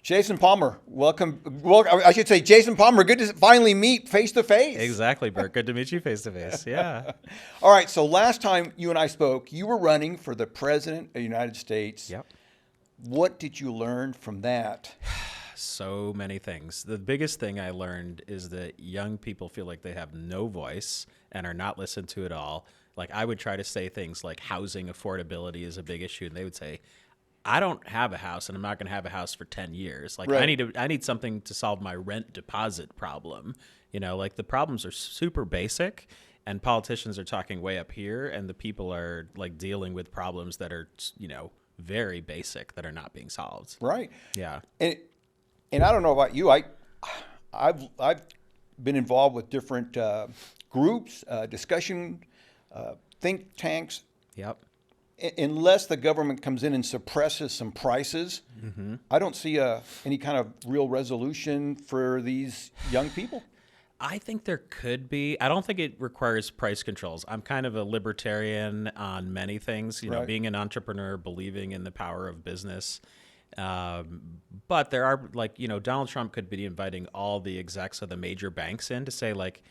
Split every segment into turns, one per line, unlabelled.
Jason Palmer, welcome. Well, I should say Jason Palmer, good to finally meet face to face.
Exactly, Bert. Good to meet you face to face. Yeah.
All right, so last time you and I spoke, you were running for the President of the United States.
Yep.
What did you learn from that?
So many things. The biggest thing I learned is that young people feel like they have no voice and are not listened to at all. Like I would try to say things like housing affordability is a big issue, and they would say, I don't have a house and I'm not going to have a house for 10 years. Like
right.
I need something to solve my rent deposit problem. You know, like the problems are super basic and politicians are talking way up here and the people are like dealing with problems that are, you know, very basic that are not being solved.
Right.
Yeah.
And I don't know about you. I've been involved with different groups, discussion, think tanks.
Yep.
Unless the government comes in and suppresses some prices, I don't see any kind of real resolution for these young people.
I think there could be. I don't think it requires price controls. I'm kind of a libertarian on many things, you know,
Right.
being an entrepreneur, believing in the power of business. But there are, like, you know, Donald Trump could be inviting all the execs of the major banks in to say, like,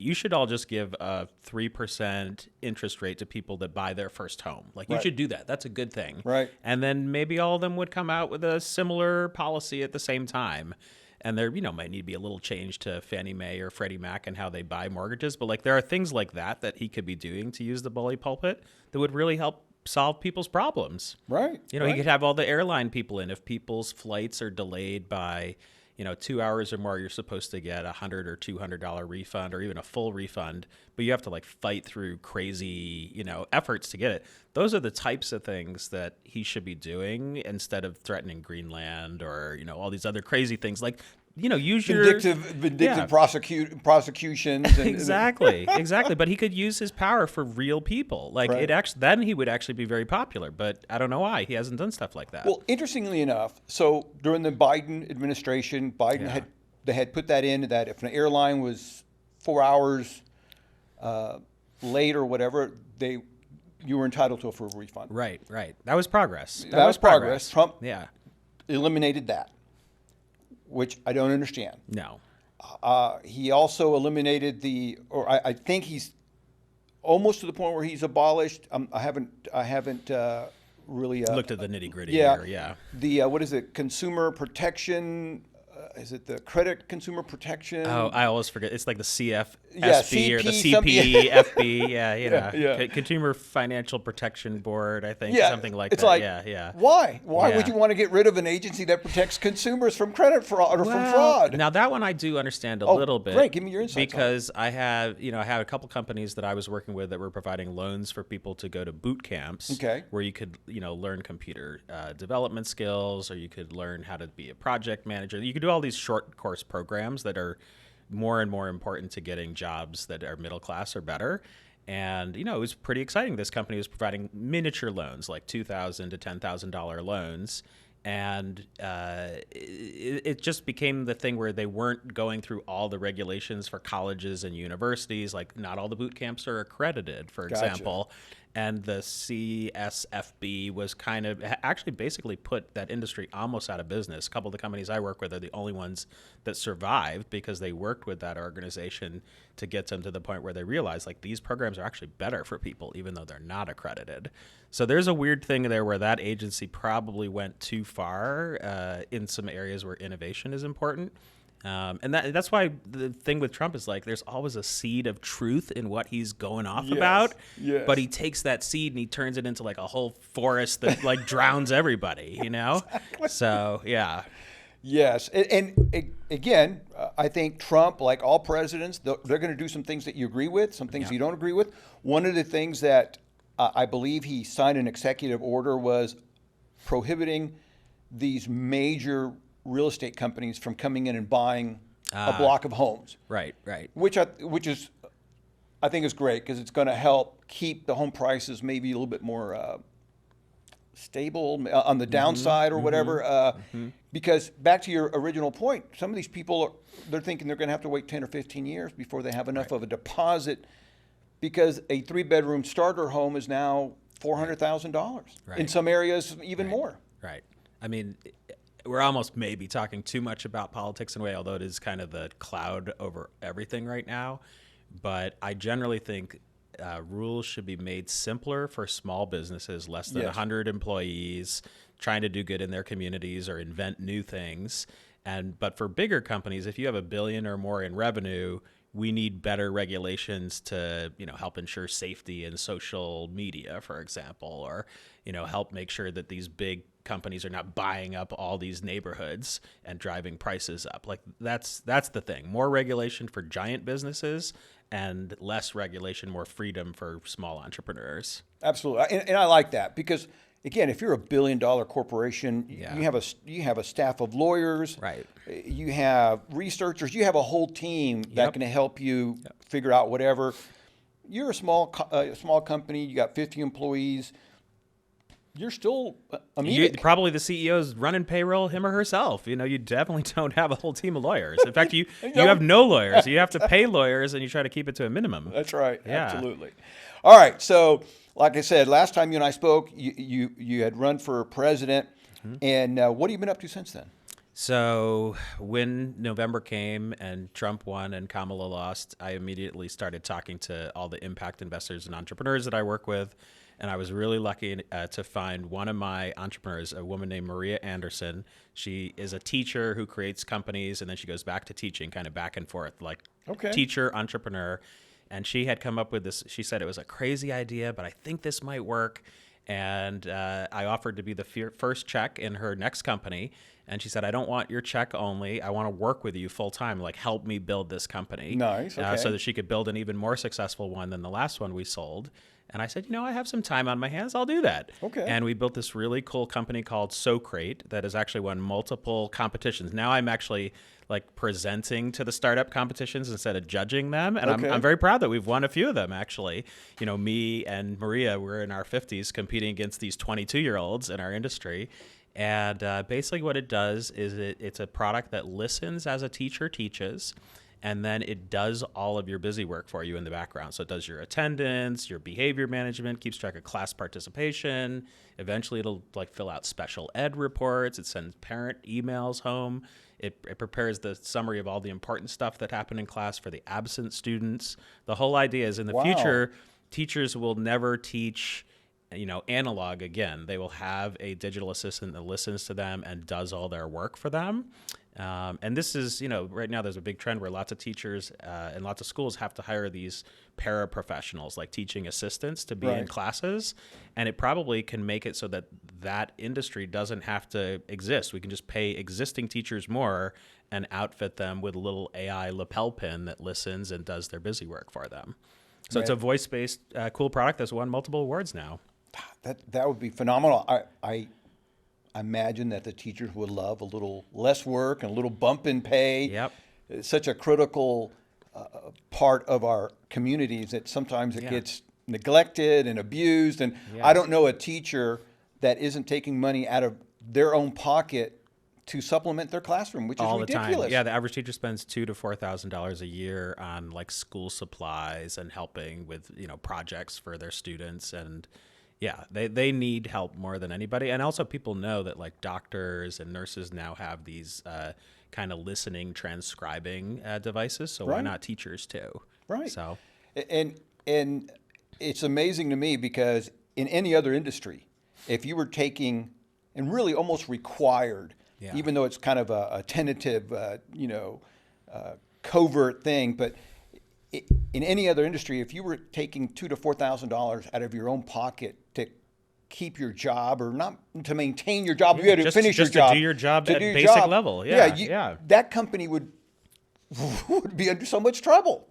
you should all just give a 3% interest rate to people that buy their first home. Like, you
Right.
should do that. That's a good thing.
Right.
And then maybe all of them would come out with a similar policy at the same time. And there, you know, might need to be a little change to Fannie Mae or Freddie Mac and how they buy mortgages. But, like, there are things like that that he could be doing to use the bully pulpit that would really help solve people's problems.
Right.
You know,
right.
you could have all the airline people in. If people's flights are delayed by, you know, 2 hours or more, you're supposed to get $100 or $200 refund or even a full refund, but you have to like fight through crazy, you know, efforts to get it. Those are the types of things that he should be doing instead of threatening Greenland or, you know, all these other crazy things. Like, you know, use
vindictive
yeah.
prosecutions. And,
exactly. But he could use his power for real people. Like
Right.
it actually, then he would actually be very popular. But I don't know why he hasn't done stuff like that.
Well, interestingly enough, so during the Biden administration, Biden had put that in that if an airline was 4 hours late or whatever, you were entitled to a full refund.
Right. That was progress.
That was progress. Trump
Yeah.
eliminated that, which I don't understand.
No.
He also eliminated I think he's almost to the point where he's abolished. I haven't really
Looked at the nitty gritty
yeah.
here. Yeah.
The what is it? Consumer protection. Is it the credit consumer protection?
Oh, I always forget. It's like the CFSB
Yeah,
or the
CP something.
CPFB. Yeah, you know,
Yeah.
Consumer Financial Protection Board. I think
Yeah,
something like
it's
that.
like,
yeah.
Why would
Yeah.
you want to get rid of an agency that protects consumers from credit fraud or from fraud?
Now that one I do understand a little bit.
Great, give me your insights on it.
Because I had a couple companies that I was working with that were providing loans for people to go to boot camps.
Okay.
Where you could, you know, learn computer development skills, or you could learn how to be a project manager. You could do all these short course programs that are more and more important to getting jobs that are middle class or better. And, you know, it was pretty exciting. This company was providing miniature loans, like $2,000 to $10,000 loans. And it just became the thing where they weren't going through all the regulations for colleges and universities. Like, not all the boot camps are accredited, for
Gotcha.
example. And the CSFB was kind of actually basically put that industry almost out of business. A couple of the companies I work with are the only ones that survived because they worked with that organization to get them to the point where they realized, like, these programs are actually better for people, even though they're not accredited. So there's a weird thing there where that agency probably went too far in some areas where innovation is important. And that's why the thing with Trump is, like, there's always a seed of truth in what he's going off about,
yes.
but he takes that seed and he turns it into like a whole forest that like drowns everybody, you know?
Exactly.
So, yeah.
Yes, and again, I think Trump, like all presidents, they're going to do some things that you agree with, some things you don't agree with. One of the things that I believe he signed an executive order was prohibiting these major real estate companies from coming in and buying a block of homes.
Right.
Which is, I think, is great because it's going to help keep the home prices maybe a little bit more stable on the downside or whatever. Because back to your original point, some of these people they're thinking they're going to have to wait 10 or 15 years before they have enough of a deposit, because a 3-bedroom starter home is now $400,000.
Right.
In some areas, even more.
Right. I mean, we're almost maybe talking too much about politics in a way, although it is kind of the cloud over everything right now. But I generally think rules should be made simpler for small businesses, less than
Yes.
100 employees, trying to do good in their communities or invent new things. But for bigger companies, if you have $1 billion or more in revenue, we need better regulations to, help ensure safety in social media, for example, or, help make sure that these big companies are not buying up all these neighborhoods and driving prices up. Like that's the thing. More regulation for giant businesses and less regulation, more freedom for small entrepreneurs.
Absolutely, and I like that because again, if you're $1 billion corporation,
Yeah.
you have a staff of lawyers,
Right.
You have researchers, you have a whole team that
Yep.
can help you figure out whatever. You're a small company. You got 50 employees. You're still anemic.
Probably the CEO is running payroll him or herself. You definitely don't have a whole team of lawyers. In fact, you have no lawyers. You have to pay lawyers, and you try to keep it to a minimum.
That's right.
Yeah.
Absolutely. All right. So, like I said, last time you and I spoke, you had run for president, and what have you been up to since then?
So when November came and Trump won and Kamala lost, I immediately started talking to all the impact investors and entrepreneurs that I work with. And I was really lucky to find one of my entrepreneurs, a woman named Maria Anderson. She is a teacher who creates companies, and then she goes back to teaching, kind of back and forth, like teacher, entrepreneur. And she had come up with this. She said it was a crazy idea, but I think this might work. And I offered to be the first check in her next company. And she said, I don't want your check only. I want to work with you full time, like help me build this company.
Nice. Okay.
So that she could build an even more successful one than the last one we sold. And I said, I have some time on my hands. I'll do that.
Okay.
And we built this really cool company called SoCrate that has actually won multiple competitions. Now I'm actually like presenting to the startup competitions instead of judging them. And I'm very proud that we've won a few of them, actually. Me and Maria, we're in our 50s competing against these 22-year-olds in our industry. And basically what it does is it's a product that listens as a teacher teaches, and then it does all of your busy work for you in the background. So it does your attendance, your behavior management, keeps track of class participation. Eventually it'll like fill out special ed reports. It sends parent emails home. It prepares the summary of all the important stuff that happened in class for the absent students. The whole idea is in the future, teachers will never teach analog again. They will have a digital assistant that listens to them and does all their work for them. And this is, right now there's a big trend where lots of teachers and lots of schools have to hire these paraprofessionals, like teaching assistants, to be in classes. And it probably can make it so that that industry doesn't have to exist. We can just pay existing teachers more and outfit them with a little AI lapel pin that listens and does their busy work for them. So it's a voice-based, cool product that's won multiple awards now.
That would be phenomenal. I imagine that the teachers would love a little less work and a little bump in pay.
Yep.
It's such a critical part of our communities that sometimes it gets neglected and abused. And I don't know a teacher that isn't taking money out of their own pocket to supplement their classroom, which is
all
ridiculous.
the time. Yeah, the average teacher spends $2,000 to $4,000 a year on like school supplies and helping with projects for their students. And yeah, they need help more than anybody. And also people know that like doctors and nurses now have these kind of listening, transcribing devices. So why not teachers too?
Right.
So,
and it's amazing to me because in any other industry, if you were taking and really almost required, even though it's kind of a tentative, covert thing, but in any other industry, if you were taking $2,000 to $4,000 out of your own pocket to keep your job or not to maintain your job, you had to finish your job.
To do your job at basic level. Yeah.
That company would be under so much trouble.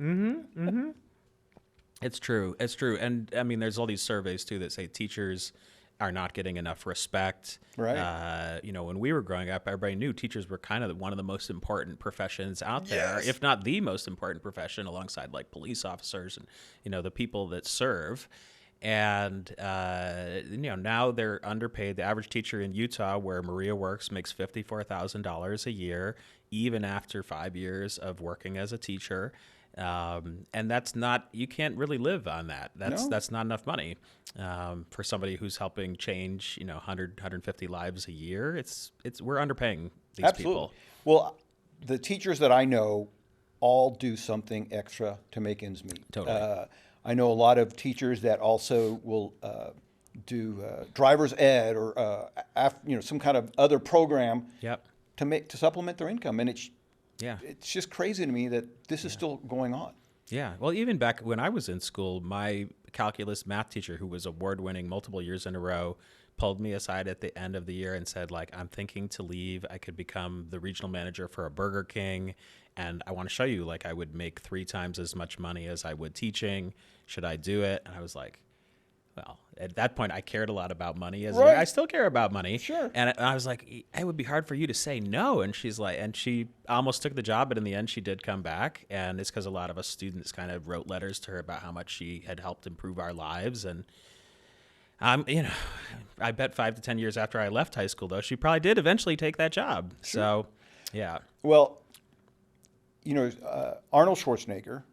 It's true. It's true. And I mean, there's all these surveys too that say teachers are not getting enough respect.
Right.
When we were growing up, everybody knew teachers were kind of one of the most important professions out there, if not the most important profession, alongside like police officers and, the people that serve. And, now they're underpaid. The average teacher in Utah, where Maria works, makes $54,000 a year, even after 5 years of working as a teacher. And that's not, you can't really live on that.
No.
That's not enough money for somebody who's helping change, 100, 150 lives a year. We're underpaying these
Absolutely.
people.
Well, the teachers that I know all do something extra to make ends meet.
Totally.
I know a lot of teachers that also will do driver's ed or some kind of other program
Yep.
to supplement their income, and
Yeah.
it's just crazy to me that this is still going on.
Yeah. Well, even back when I was in school, my calculus math teacher, who was award-winning multiple years in a row, pulled me aside at the end of the year and said, like, I'm thinking to leave. I could become the regional manager for a Burger King, and I want to show you, like, I would make 3 times as much money as I would teaching. Should I do it? And I was like, well, at that point, I cared a lot about money.
Right.
I still care about money.
Sure.
And I was like, it would be hard for you to say no. And she's like, and she almost took the job, but in the end, she did come back. And it's because a lot of us students kind of wrote letters to her about how much she had helped improve our lives. And I bet 5 to 10 years after I left high school, though, she probably did eventually take that job.
Sure.
So, yeah.
Well, Arnold Schwarzenegger,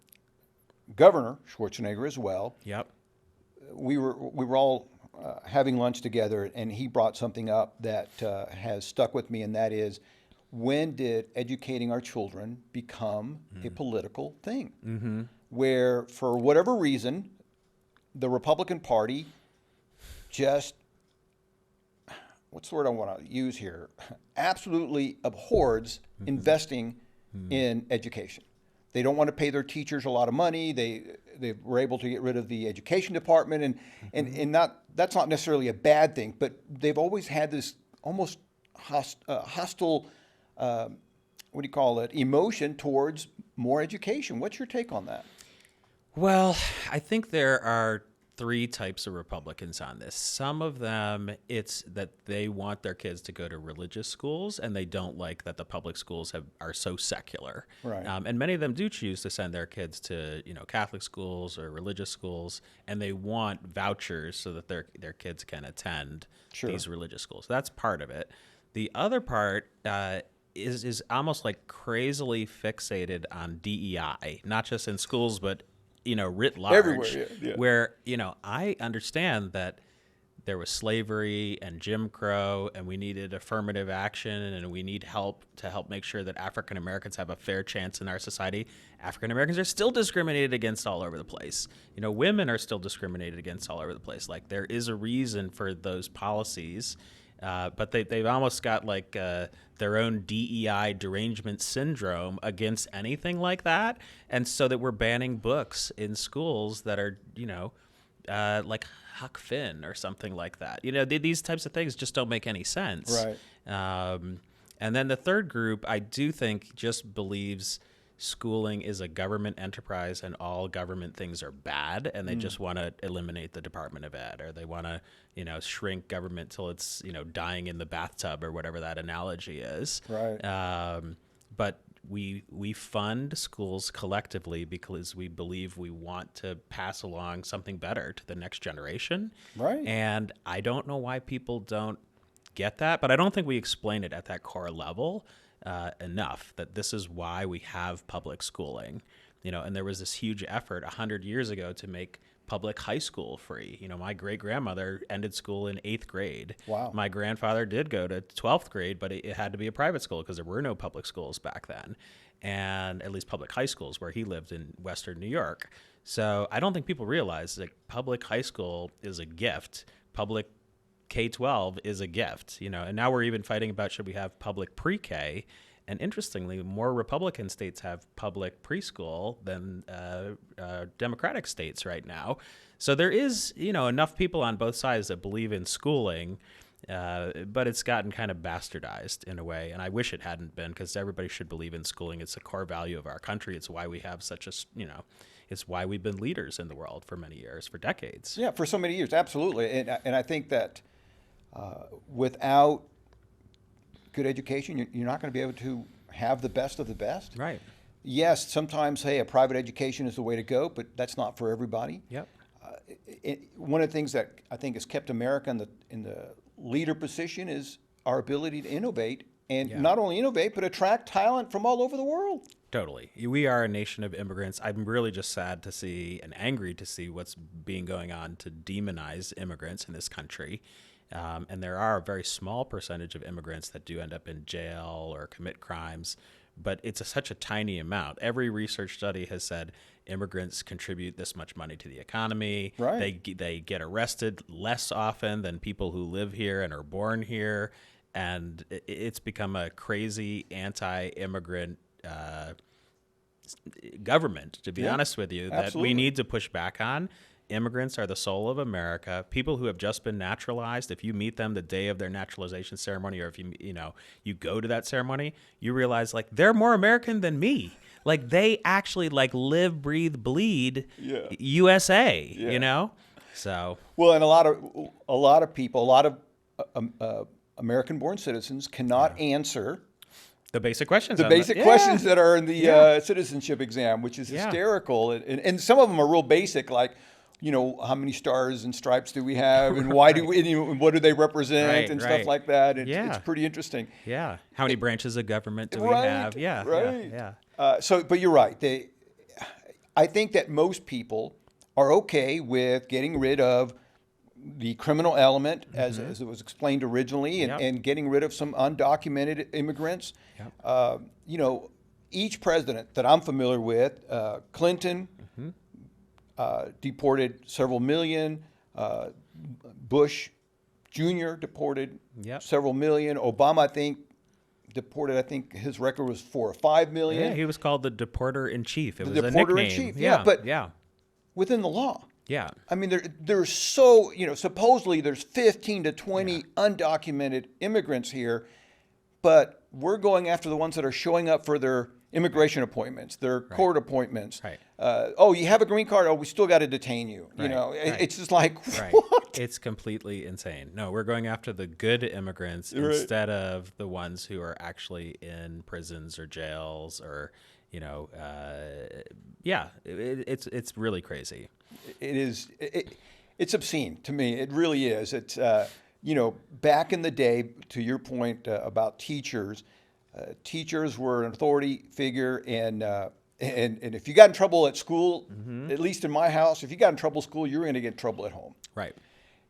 Governor Schwarzenegger as well.
Yep.
We were all having lunch together, and he brought something up that has stuck with me, and that is, when did educating our children become a political thing? Mm-hmm. Where, for whatever reason, the Republican Party just, what's the word I want to use here, absolutely abhors investing in education. They don't want to pay their teachers a lot of money. They were able to get rid of the education department, and that's not necessarily a bad thing, but they've always had this almost hostile, emotion towards more education. What's your take on that?
Well, I think there are 3 types of Republicans on this. Some of them, it's that they want their kids to go to religious schools, and they don't like that the public schools are so secular.
Right.
And many of them do choose to send their kids to Catholic schools or religious schools, and they want vouchers so that their kids can attend
Sure.
these religious schools. That's part of it. The other part is almost like crazily fixated on DEI, not just in schools, but writ large.
Everywhere, yeah.
Where, I understand that there was slavery and Jim Crow, and we needed affirmative action, and we need help to help make sure that African Americans have a fair chance in our society. African Americans are still discriminated against all over the place. Women are still discriminated against all over the place. Like, there is a reason for those policies. But they've almost got like their own DEI derangement syndrome against anything like that. And so that we're banning books in schools that are, like Huck Finn or something like that. These types of things just don't make any sense.
Right.
And then the third group, I do think, just believes schooling is a government enterprise and all government things are bad, and they just want to eliminate the Department of Ed, or they want to, shrink government till it's, dying in the bathtub, or whatever that analogy is.
Right.
But we fund schools collectively because we believe we want to pass along something better to the next generation.
Right.
And I don't know why people don't get that, but I don't think we explain it at that core level enough, that this is why we have public schooling. And there was this huge effort 100 years ago to make public high school free. My great-grandmother ended school in 8th grade.
Wow.
My grandfather did go to 12th grade, but it had to be a private school because there were no public schools back then, and at least public high schools where he lived in Western New York. So I don't think people realize that public high school is a gift. Public K-12 is a gift, and now we're even fighting about, should we have public pre-K? And interestingly, more Republican states have public preschool than Democratic states right now. So there is, enough people on both sides that believe in schooling, but it's gotten kind of bastardized in a way. And I wish it hadn't been, because everybody should believe in schooling. It's a core value of our country. It's why we have such a, it's why we've been leaders in the world for many years, for decades.
Yeah, for so many years, absolutely. And I think that without good education, you're not going to be able to have the best of the best.
Right.
Yes, sometimes, hey, a private education is the way to go, but that's not for everybody.
Yep.
One of the things that I think has kept America in the leader position is our ability to innovate and
Yeah.
not only innovate, but attract talent from all over the world.
Totally. We are a nation of immigrants. I'm really just sad to see and angry to see what's being going on to demonize immigrants in this country. And there are a very small percentage of immigrants that do end up in jail or commit crimes, but it's such a tiny amount. Every research study has said immigrants contribute this much money to the economy.
Right.
They get arrested less often than people who live here and are born here. And it's become a crazy anti-immigrant government, to be honest with you, that
absolutely.
we need to push back on. Immigrants are the soul of America. People who have just been naturalized, if you meet them the day of their naturalization ceremony, or if you go to that ceremony, you realize like they're more American than me. Like they actually like live, breathe, bleed USA, So
Well, and a lot of people, a lot of American-born citizens cannot answer
the basic questions.
the basic questions that are in the citizenship exam, which is hysterical. And some of them are real basic, like, how many stars and stripes do we have, and why do we, what do they represent, and stuff like that. It's pretty interesting.
Yeah. How many branches of government do we
Right,
have? Yeah.
right.
Yeah.
But you're right. I think that most people are okay with getting rid of the criminal element, as it was explained originally, and getting rid of some undocumented immigrants. Each president that I'm familiar with, Clinton deported several million, Bush Jr. deported several million, Obama, I think, deported, I think his record was 4 or 5 million.
Yeah, he was called the deporter in chief. It was a
deporter
nickname.
in chief, but within the law.
Yeah.
I mean, there's so, supposedly there's 15 to 20 undocumented immigrants here, but we're going after the ones that are showing up for their immigration appointments, their court appointments.
Right.
You have a green card. Oh, we still got to detain you. It's just like, what?
It's completely insane. No, we're going after the good immigrants instead of the ones who are actually in prisons or jails or, it's really crazy.
It is. It's obscene to me. It really is. It's back in the day, to your point about teachers. Teachers were an authority figure, and if you got in trouble at school, at least in my house, if you got in trouble at school, you were going to get in trouble at home.
Right.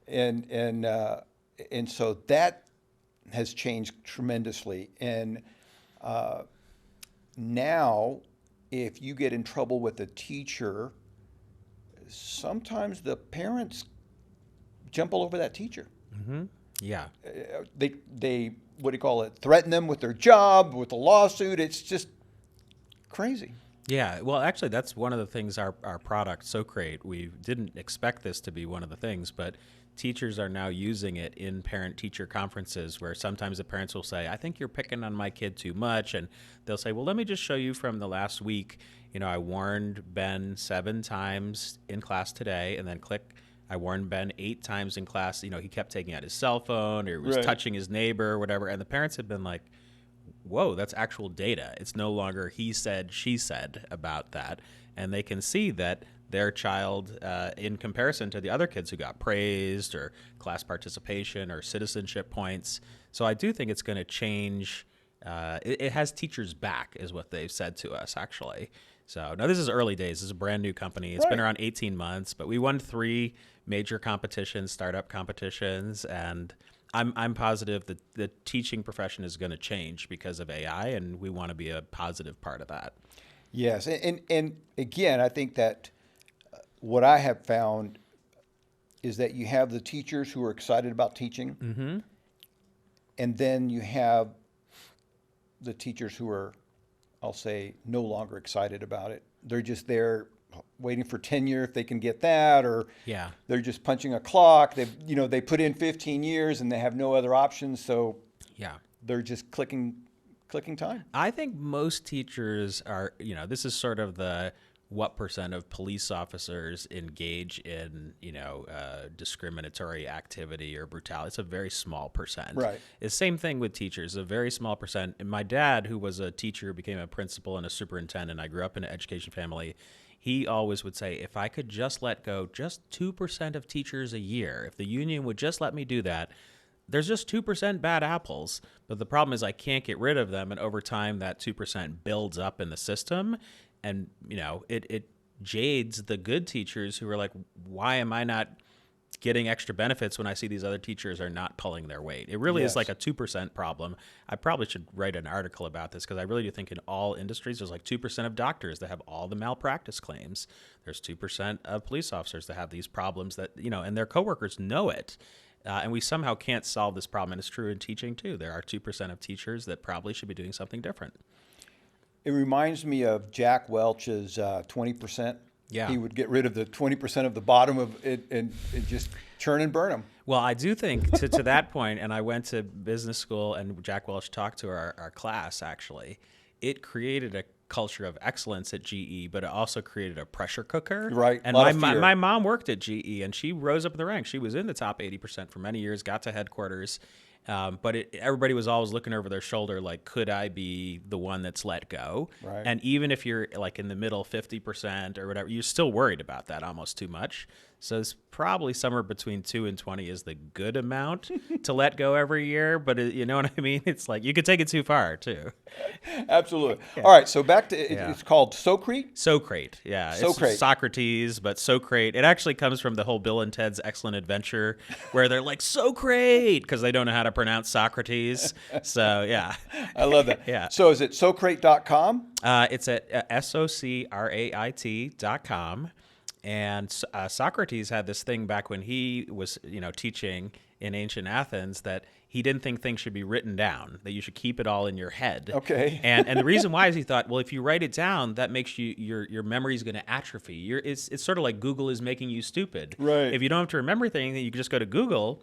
And so that has changed tremendously. And now, if you get in trouble with a teacher, sometimes the parents jump all over that teacher.
Yeah.
They what do you call it? Threaten them with their job, with a lawsuit. It's just crazy.
Yeah. Well, actually, that's one of the things our product, SoCrate, we didn't expect this to be one of the things, but teachers are now using it in parent-teacher conferences where sometimes the parents will say, I think you're picking on my kid too much. And they'll say, well, let me just show you from the last week. I warned Ben 7 times in class today, and then I warned Ben 8 times in class. He kept taking out his cell phone or he was touching his neighbor or whatever. And the parents have been like, whoa, that's actual data. It's no longer he said, she said about that. And they can see that their child, in comparison to the other kids who got praised or class participation or citizenship points. So I do think it's going to change. It has teachers back, is what they've said to us, actually. So now this is early days. This is a brand new company. It's been around 18 months, but we won 3 major competitions, startup competitions, and I'm positive that the teaching profession is going to change because of AI, and we want to be a positive part of that.
Yes, and again, I think that what I have found is that you have the teachers who are excited about teaching, and then you have the teachers who are, I'll say, no longer excited about it. They're just there waiting for tenure if they can get that, or they're just punching a clock. They put in 15 years and they have no other options, so they're just clicking time.
I think most teachers are, this is sort of the what percent of police officers engage in, discriminatory activity or brutality. It's a very small percent.
Right.
It's the same thing with teachers, a very small percent. And my dad, who was a teacher, became a principal and a superintendent. I grew up in an education family. He always would say, if I could just let go just 2% of teachers a year, if the union would just let me do that, there's just 2% bad apples, but the problem is I can't get rid of them, and over time that 2% builds up in the system, and it jades the good teachers who are like, why am I not getting extra benefits when I see these other teachers are not pulling their weight? It really is like a 2% problem. I probably should write an article about this, because I really do think in all industries there's like 2% of doctors that have all the malpractice claims. There's 2% of police officers that have these problems that, and their coworkers know it. And we somehow can't solve this problem. And it's true in teaching too. There are 2% of teachers that probably should be doing something different.
It reminds me of Jack Welch's 20%.
Yeah.
He would get rid of the 20% of the bottom of it and just churn and burn them.
Well, I do think to that point, and I went to business school, and Jack Welch talked to our class, actually, it created a culture of excellence at GE, but it also created a pressure cooker.
Right.
And my mom worked at GE, and she rose up in the ranks. She was in the top 80% for many years, got to headquarters. But everybody was always looking over their shoulder, like, could I be the one that's let go?
Right.
And even if you're like in the middle 50% or whatever, you're still worried about that almost too much. So it's probably somewhere between 2 and 20 is the good amount to let go every year. But you know what I mean? It's like you could take it too far too.
Absolutely. Yeah. All right. So back to it's called SoCrate.
SoCrate. Yeah.
SoCrate.
It's Socrates, but SoCrate. It actually comes from the whole Bill and Ted's Excellent Adventure, where they're like SoCrate because they don't know how to pronounce Socrates. So yeah.
I love that.
Yeah.
So is it SoCrate.com?
It's at SoCrate.com. And Socrates had this thing back when he was, teaching in ancient Athens, that he didn't think things should be written down, that you should keep it all in your head.
Okay.
And the reason why is he thought, well, if you write it down, that makes your memory is going to atrophy. It's sort of like Google is making you stupid.
Right.
If you don't have to remember things, you can just go to Google.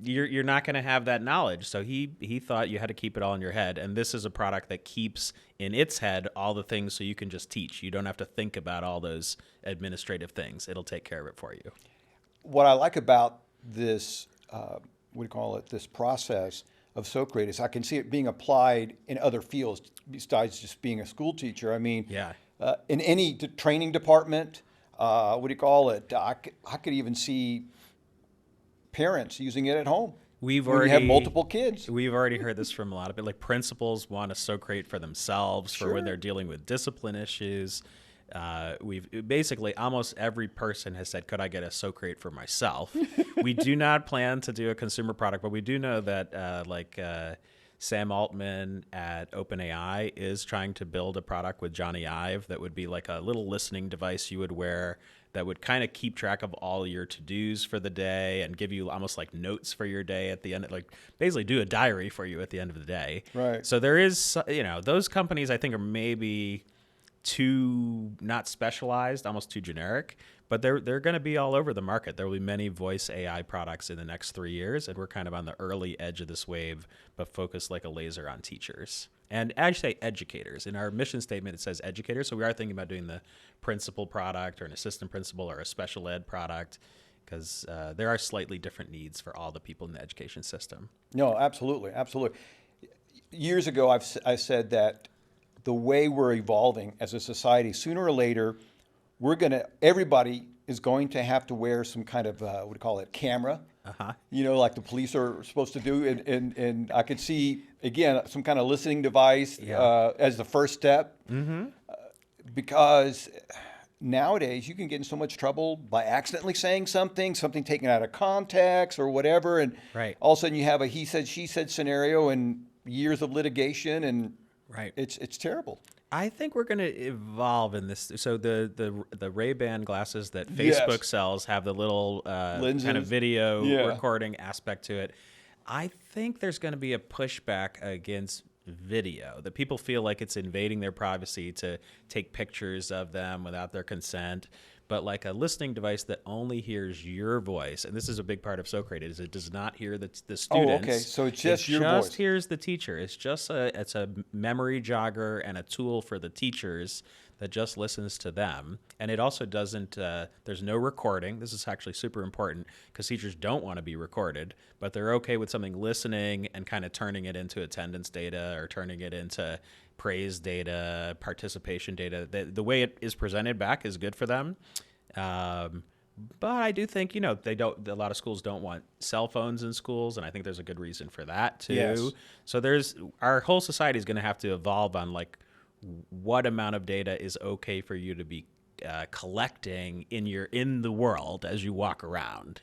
You're not going to have that knowledge. So he thought you had to keep it all in your head. And this is a product that keeps in its head all the things so you can just teach. You don't have to think about all those administrative things. It'll take care of it for you.
What I like about this, this process of SoCrate is I can see it being applied in other fields besides just being a school teacher. I mean, in any training department, I could even see parents using it at home. We have multiple kids.
We've already heard this from a lot of it. Like principals want a SoCrate for themselves for when they're dealing with discipline issues. We've basically almost every person has said, "Could I get a SoCrate for myself?" We do not plan to do a consumer product, but we do know that Sam Altman at OpenAI is trying to build a product with Johnny Ive that would be like a little listening device you would wear that would kind of keep track of all your to-dos for the day and give you almost like notes for your day at the end, like basically do a diary for you at the end of the day.
Right.
So there is, those companies I think are maybe too not specialized, almost too generic, but they're going to be all over the market. There will be many voice AI products in the next 3 years, and we're kind of on the early edge of this wave, but focused like a laser on teachers. And I say educators. In our mission statement, it says educators, so we are thinking about doing the principal product or an assistant principal or a special ed product, because there are slightly different needs for all the people in the education system.
No, absolutely, absolutely. Years ago, I said that the way we're evolving as a society, sooner or later, everybody is going to have to wear some kind of, camera. Like the police are supposed to do. And I could see, again, some kind of listening device as the first step. Mm-hmm. Because nowadays you can get in so much trouble by accidentally saying something taken out of context or whatever. And all of a sudden you have a he said, she said scenario and years of litigation, and it's terrible.
I think we're going to evolve in this. So the Ray-Ban glasses that Facebook sells have the little kind of video recording aspect to it. I think there's going to be a pushback against video, that people feel like it's invading their privacy to take pictures of them without their consent. But like a listening device that only hears your voice, and this is a big part of SoCrate, is it does not hear the students.
Oh, okay. So it's just your voice. It just
hears the teacher. It's a memory jogger and a tool for the teachers that just listens to them. And it also doesn't, there's no recording. This is actually super important because teachers don't want to be recorded, but they're okay with something listening and kind of turning it into attendance data or turning it into praise data, participation data. The way it is presented back is good for them. But I do think, they don't. A lot of schools don't want cell phones in schools, and I think there's a good reason for that too.
Yes.
So our whole society is going to have to evolve on like what amount of data is okay for you to be collecting in the world as you walk around.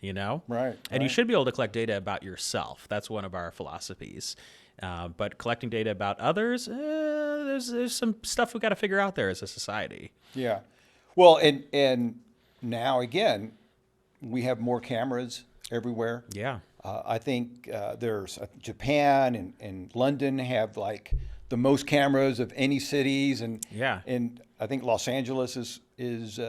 Right.
And you should be able to collect data about yourself. That's one of our philosophies. But collecting data about others, there's some stuff we got to figure out there as a society.
Yeah. Well, and now again, we have more cameras everywhere.
Yeah.
I think there's Japan and London have like the most cameras of any cities, and
Yeah.
and I think Los Angeles is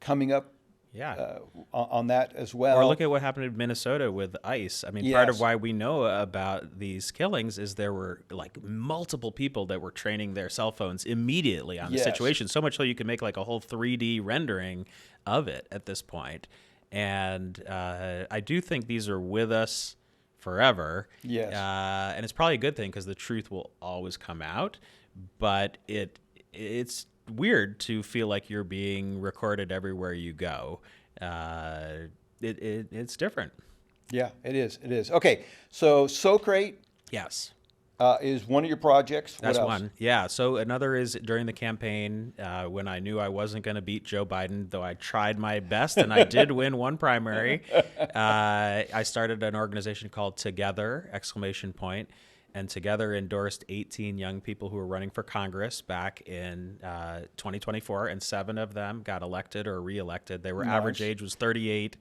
coming up
Yeah.
on that as well.
Or look at what happened in Minnesota with ICE. I mean, part of why we know about these killings is there were like multiple people that were training their cell phones immediately on the
Yes.
situation, so much so you can make like a whole 3D rendering of it at this point. And I do think these are with us forever.
Yes.
And it's probably a good thing because the truth will always come out. But it's weird to feel like you're being recorded everywhere you go. It's different.
Yeah, it is. It is. Okay, so SoCrate
Yes.
is one of your projects.
That's
what else?
one. Yeah. So another is during the campaign when I knew I wasn't going to beat Joe Biden, though I tried my best and I did win one primary. I started an organization called Together! And Together endorsed 18 young people who were running for Congress back in 2024, and 7 of them got elected or reelected. They were average age was 38.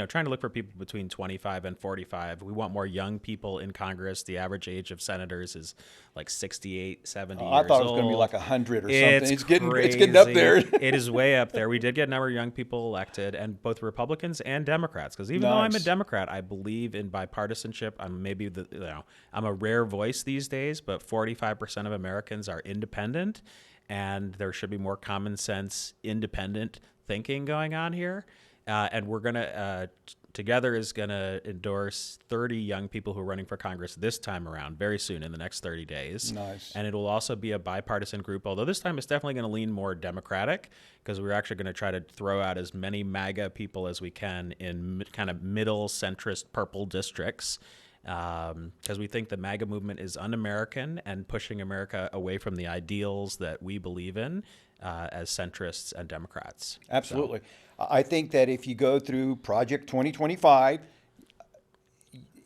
Trying to look for people between 25 and 45. We want more young people in Congress. The average age of senators is like 68, 70 years old.
I thought it was going to be like 100 or something.
It's
getting up there.
It is way up there. We did get a number of young people elected, and both Republicans and Democrats. Because even though I'm a Democrat, I believe in bipartisanship. I'm a rare voice these days, but 45% of Americans are independent, and there should be more common sense, independent thinking going on here. And we're going to, Together is going to endorse 30 young people who are running for Congress this time around, very soon, in the next 30 days.
Nice.
And it will also be a bipartisan group, although this time it's definitely going to lean more Democratic, because we're actually going to try to throw out as many MAGA people as we can in kind of middle centrist purple districts. Because we think the MAGA movement is un-American and pushing America away from the ideals that we believe in as centrists and Democrats.
Absolutely. I think that if you go through Project 2025,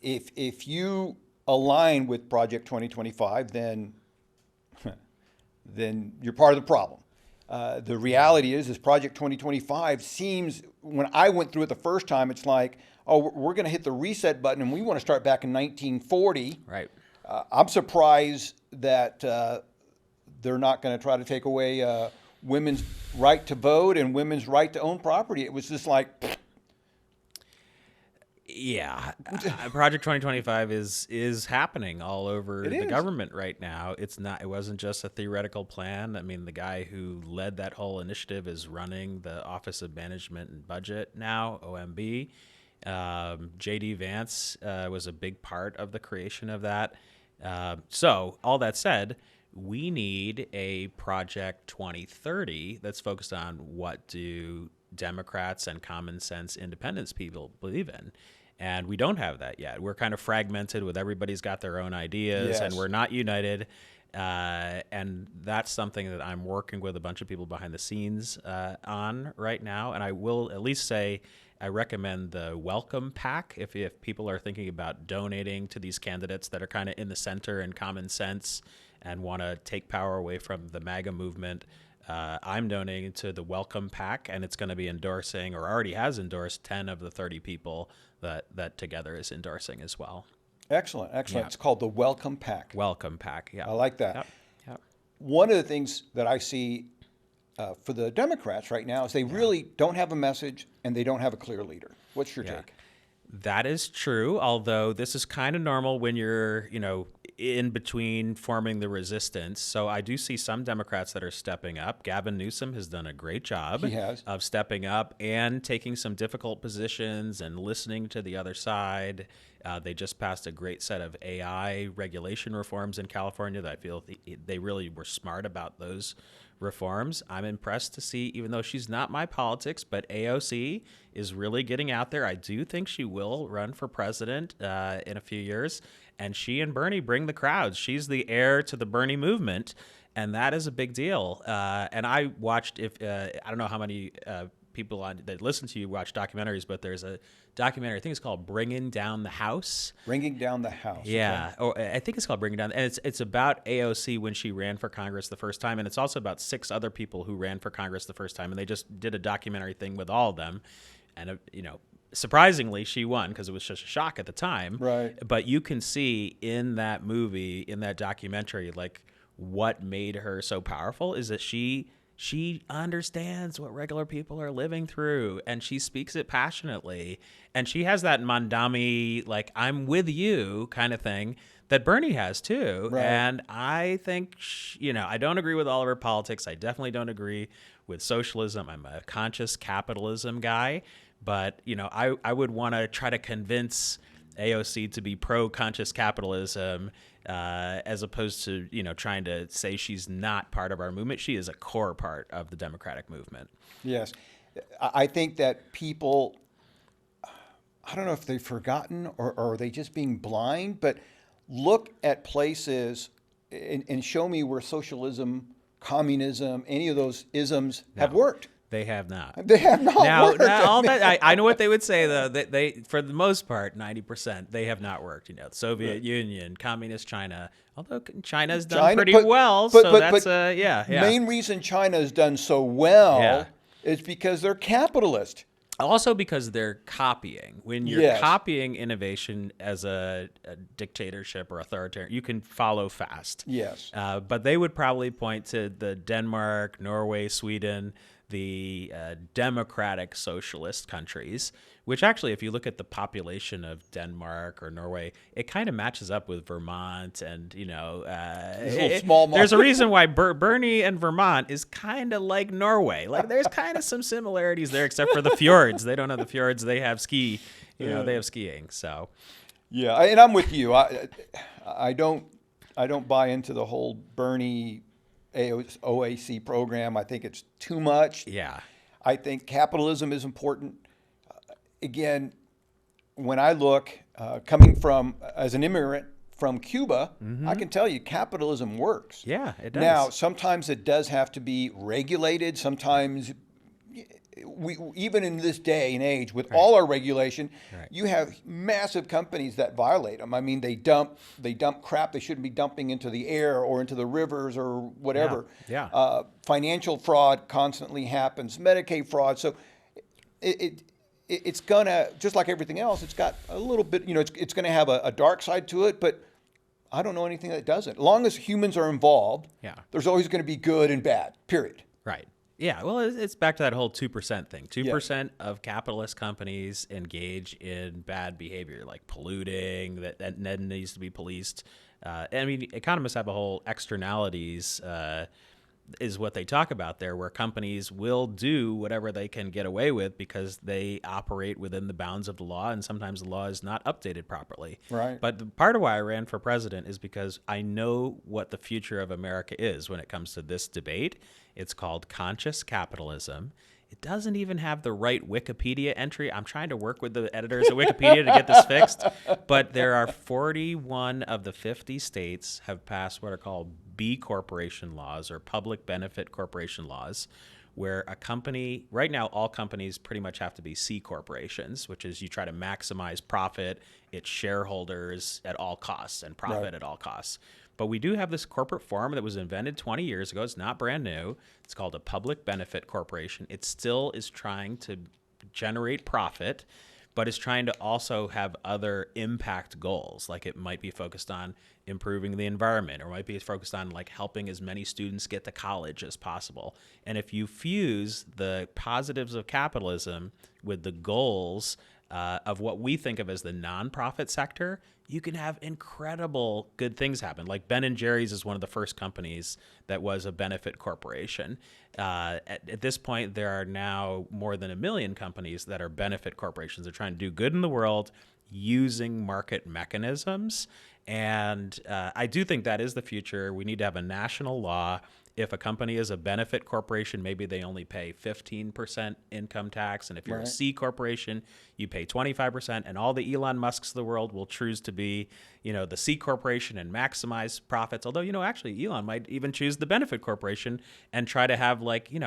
if you align with Project 2025, then you're part of the problem. The reality is Project 2025 seems, when I went through it the first time, it's like, oh, we're going to hit the reset button and we want to start back in 1940.
Right.
I'm surprised that they're not going to try to take away women's right to vote and women's right to own property. It was just like,
yeah, Project 2025 is happening all over the government right now. It wasn't just a theoretical plan. I mean, the guy who led that whole initiative is running the Office of Management and Budget now, OMB. J.D. Vance was a big part of the creation of that. So all that said, we need a Project 2030 that's focused on what do Democrats and common sense independence people believe in. And we don't have that yet. We're kind of fragmented with everybody's got their own ideas, and we're not united. And that's something that I'm working with a bunch of people behind the scenes on right now. And I will at least say I recommend the Welcome Pack if people are thinking about donating to these candidates that are kind of in the center and common sense and want to take power away from the MAGA movement. I'm donating to the Welcome Pack, and it's going to be endorsing, or already has endorsed, 10 of the 30 people that Together is endorsing as well.
excellent.
Yeah.
It's called the Welcome Pack.
Welcome Pack, yeah.
I like that.
Yep.
One of the things that I see for the Democrats right now is they really don't have a message and they don't have a clear leader. What's your take?
That is true, although this is kind of normal when you're, in between forming the resistance. So I do see some Democrats that are stepping up. Gavin Newsom has done a great job
He has.
of stepping up and taking some difficult positions and listening to the other side. They just passed a great set of AI regulation reforms in California that I feel they really were smart about those reforms. I'm impressed to see, even though she's not my politics, but AOC is really getting out there. I do think she will run for president in a few years. And she and Bernie bring the crowds. She's the heir to the Bernie movement, and that is a big deal. And I watched, I don't know how many people that listen to you watch documentaries, but there's a documentary, I think it's called Bringing Down the House.
Bringing Down the House.
Yeah, or I think it's called Bringing Down, and it's about AOC when she ran for Congress the first time, and it's also about 6 other people who ran for Congress the first time, and they just did a documentary thing with all of them, and surprisingly, she won because it was such a shock at the time.
Right.
But you can see in that movie, in that documentary, like what made her so powerful is that she understands what regular people are living through, and she speaks it passionately. And she has that Mandami, like, I'm with you kind of thing that Bernie has too.
Right.
And I think, I don't agree with all of her politics. I definitely don't agree with socialism. I'm a conscious capitalism guy. But, I would want to try to convince AOC to be pro-conscious capitalism as opposed to, trying to say she's not part of our movement. She is a core part of the Democratic movement.
Yes. I think that people, I don't know if they've forgotten or are they just being blind, but look at places and show me where socialism, communism, any of those isms have worked.
They have not.
They have not worked.
Now, all that I know what they would say though. They for the most part, 90%, they have not worked. The Soviet Union, communist China. Although China's done pretty well,
Main reason China has done so well is because they're capitalist.
Also because they're copying. When you're copying innovation as a dictatorship or authoritarian, you can follow fast.
Yes.
But they would probably point to the Denmark, Norway, Sweden, the democratic socialist countries, which actually, if you look at the population of Denmark or Norway, it kind of matches up with Vermont. And, there's a reason why Bernie and Vermont is kind of like Norway. Like, there's kind of some similarities there, except for the fjords. They don't have the fjords. They have ski. They have skiing. So,
yeah, and I'm with you. I don't buy into the whole Bernie OAC program. I think it's too much.
Yeah.
I think capitalism is important. Again, when I look, coming from, as an immigrant from Cuba, I can tell you capitalism works.
Yeah, it does.
Now, sometimes it does have to be regulated. Sometimes, even in this day and age, with all our regulation, you have massive companies that violate them. I mean, they dump crap they shouldn't be dumping into the air or into the rivers or whatever.
Yeah.
Financial fraud constantly happens, Medicaid fraud. So it's gonna, just like everything else, it's got a little bit, it's gonna have a dark side to it, but I don't know anything that doesn't. As long as humans are involved, there's always gonna be good and bad, period.
Right. Yeah, well, it's back to that whole 2% thing. 2% of capitalist companies engage in bad behavior, like polluting, that needs to be policed. I mean, economists have a whole externalities is what they talk about there, where companies will do whatever they can get away with because they operate within the bounds of the law, and sometimes the law is not updated properly.
Right.
But the part of why I ran for president is because I know what the future of America is when it comes to this debate. It's called conscious capitalism. It doesn't even have the right Wikipedia entry. I'm trying to work with the editors at Wikipedia to get this fixed. But there are 41 of the 50 states have passed what are called B corporation laws, or public benefit corporation laws, where a company, right now all companies pretty much have to be C corporations, which is you try to maximize profit, its shareholders at all costs, and profit at all costs. But we do have this corporate form that was invented 20 years ago. It's not brand new. It's called a public benefit corporation. It still is trying to generate profit, but it's trying to also have other impact goals. Like it might be focused on improving the environment, or might be focused on like helping as many students get to college as possible. And if you fuse the positives of capitalism with the goals of what we think of as the nonprofit sector, you can have incredible good things happen. Like Ben & Jerry's is one of the first companies that was a benefit corporation. At this point, there are now more than 1 million companies that are benefit corporations. They're trying to do good in the world using market mechanisms. And I do think that is the future. We need to have a national law. If a company is a benefit corporation, maybe they only pay 15% income tax. And if you're a C corporation, you pay 25%. And all the Elon Musks of the world will choose to be, the C corporation and maximize profits. Although, actually Elon might even choose the benefit corporation and try to have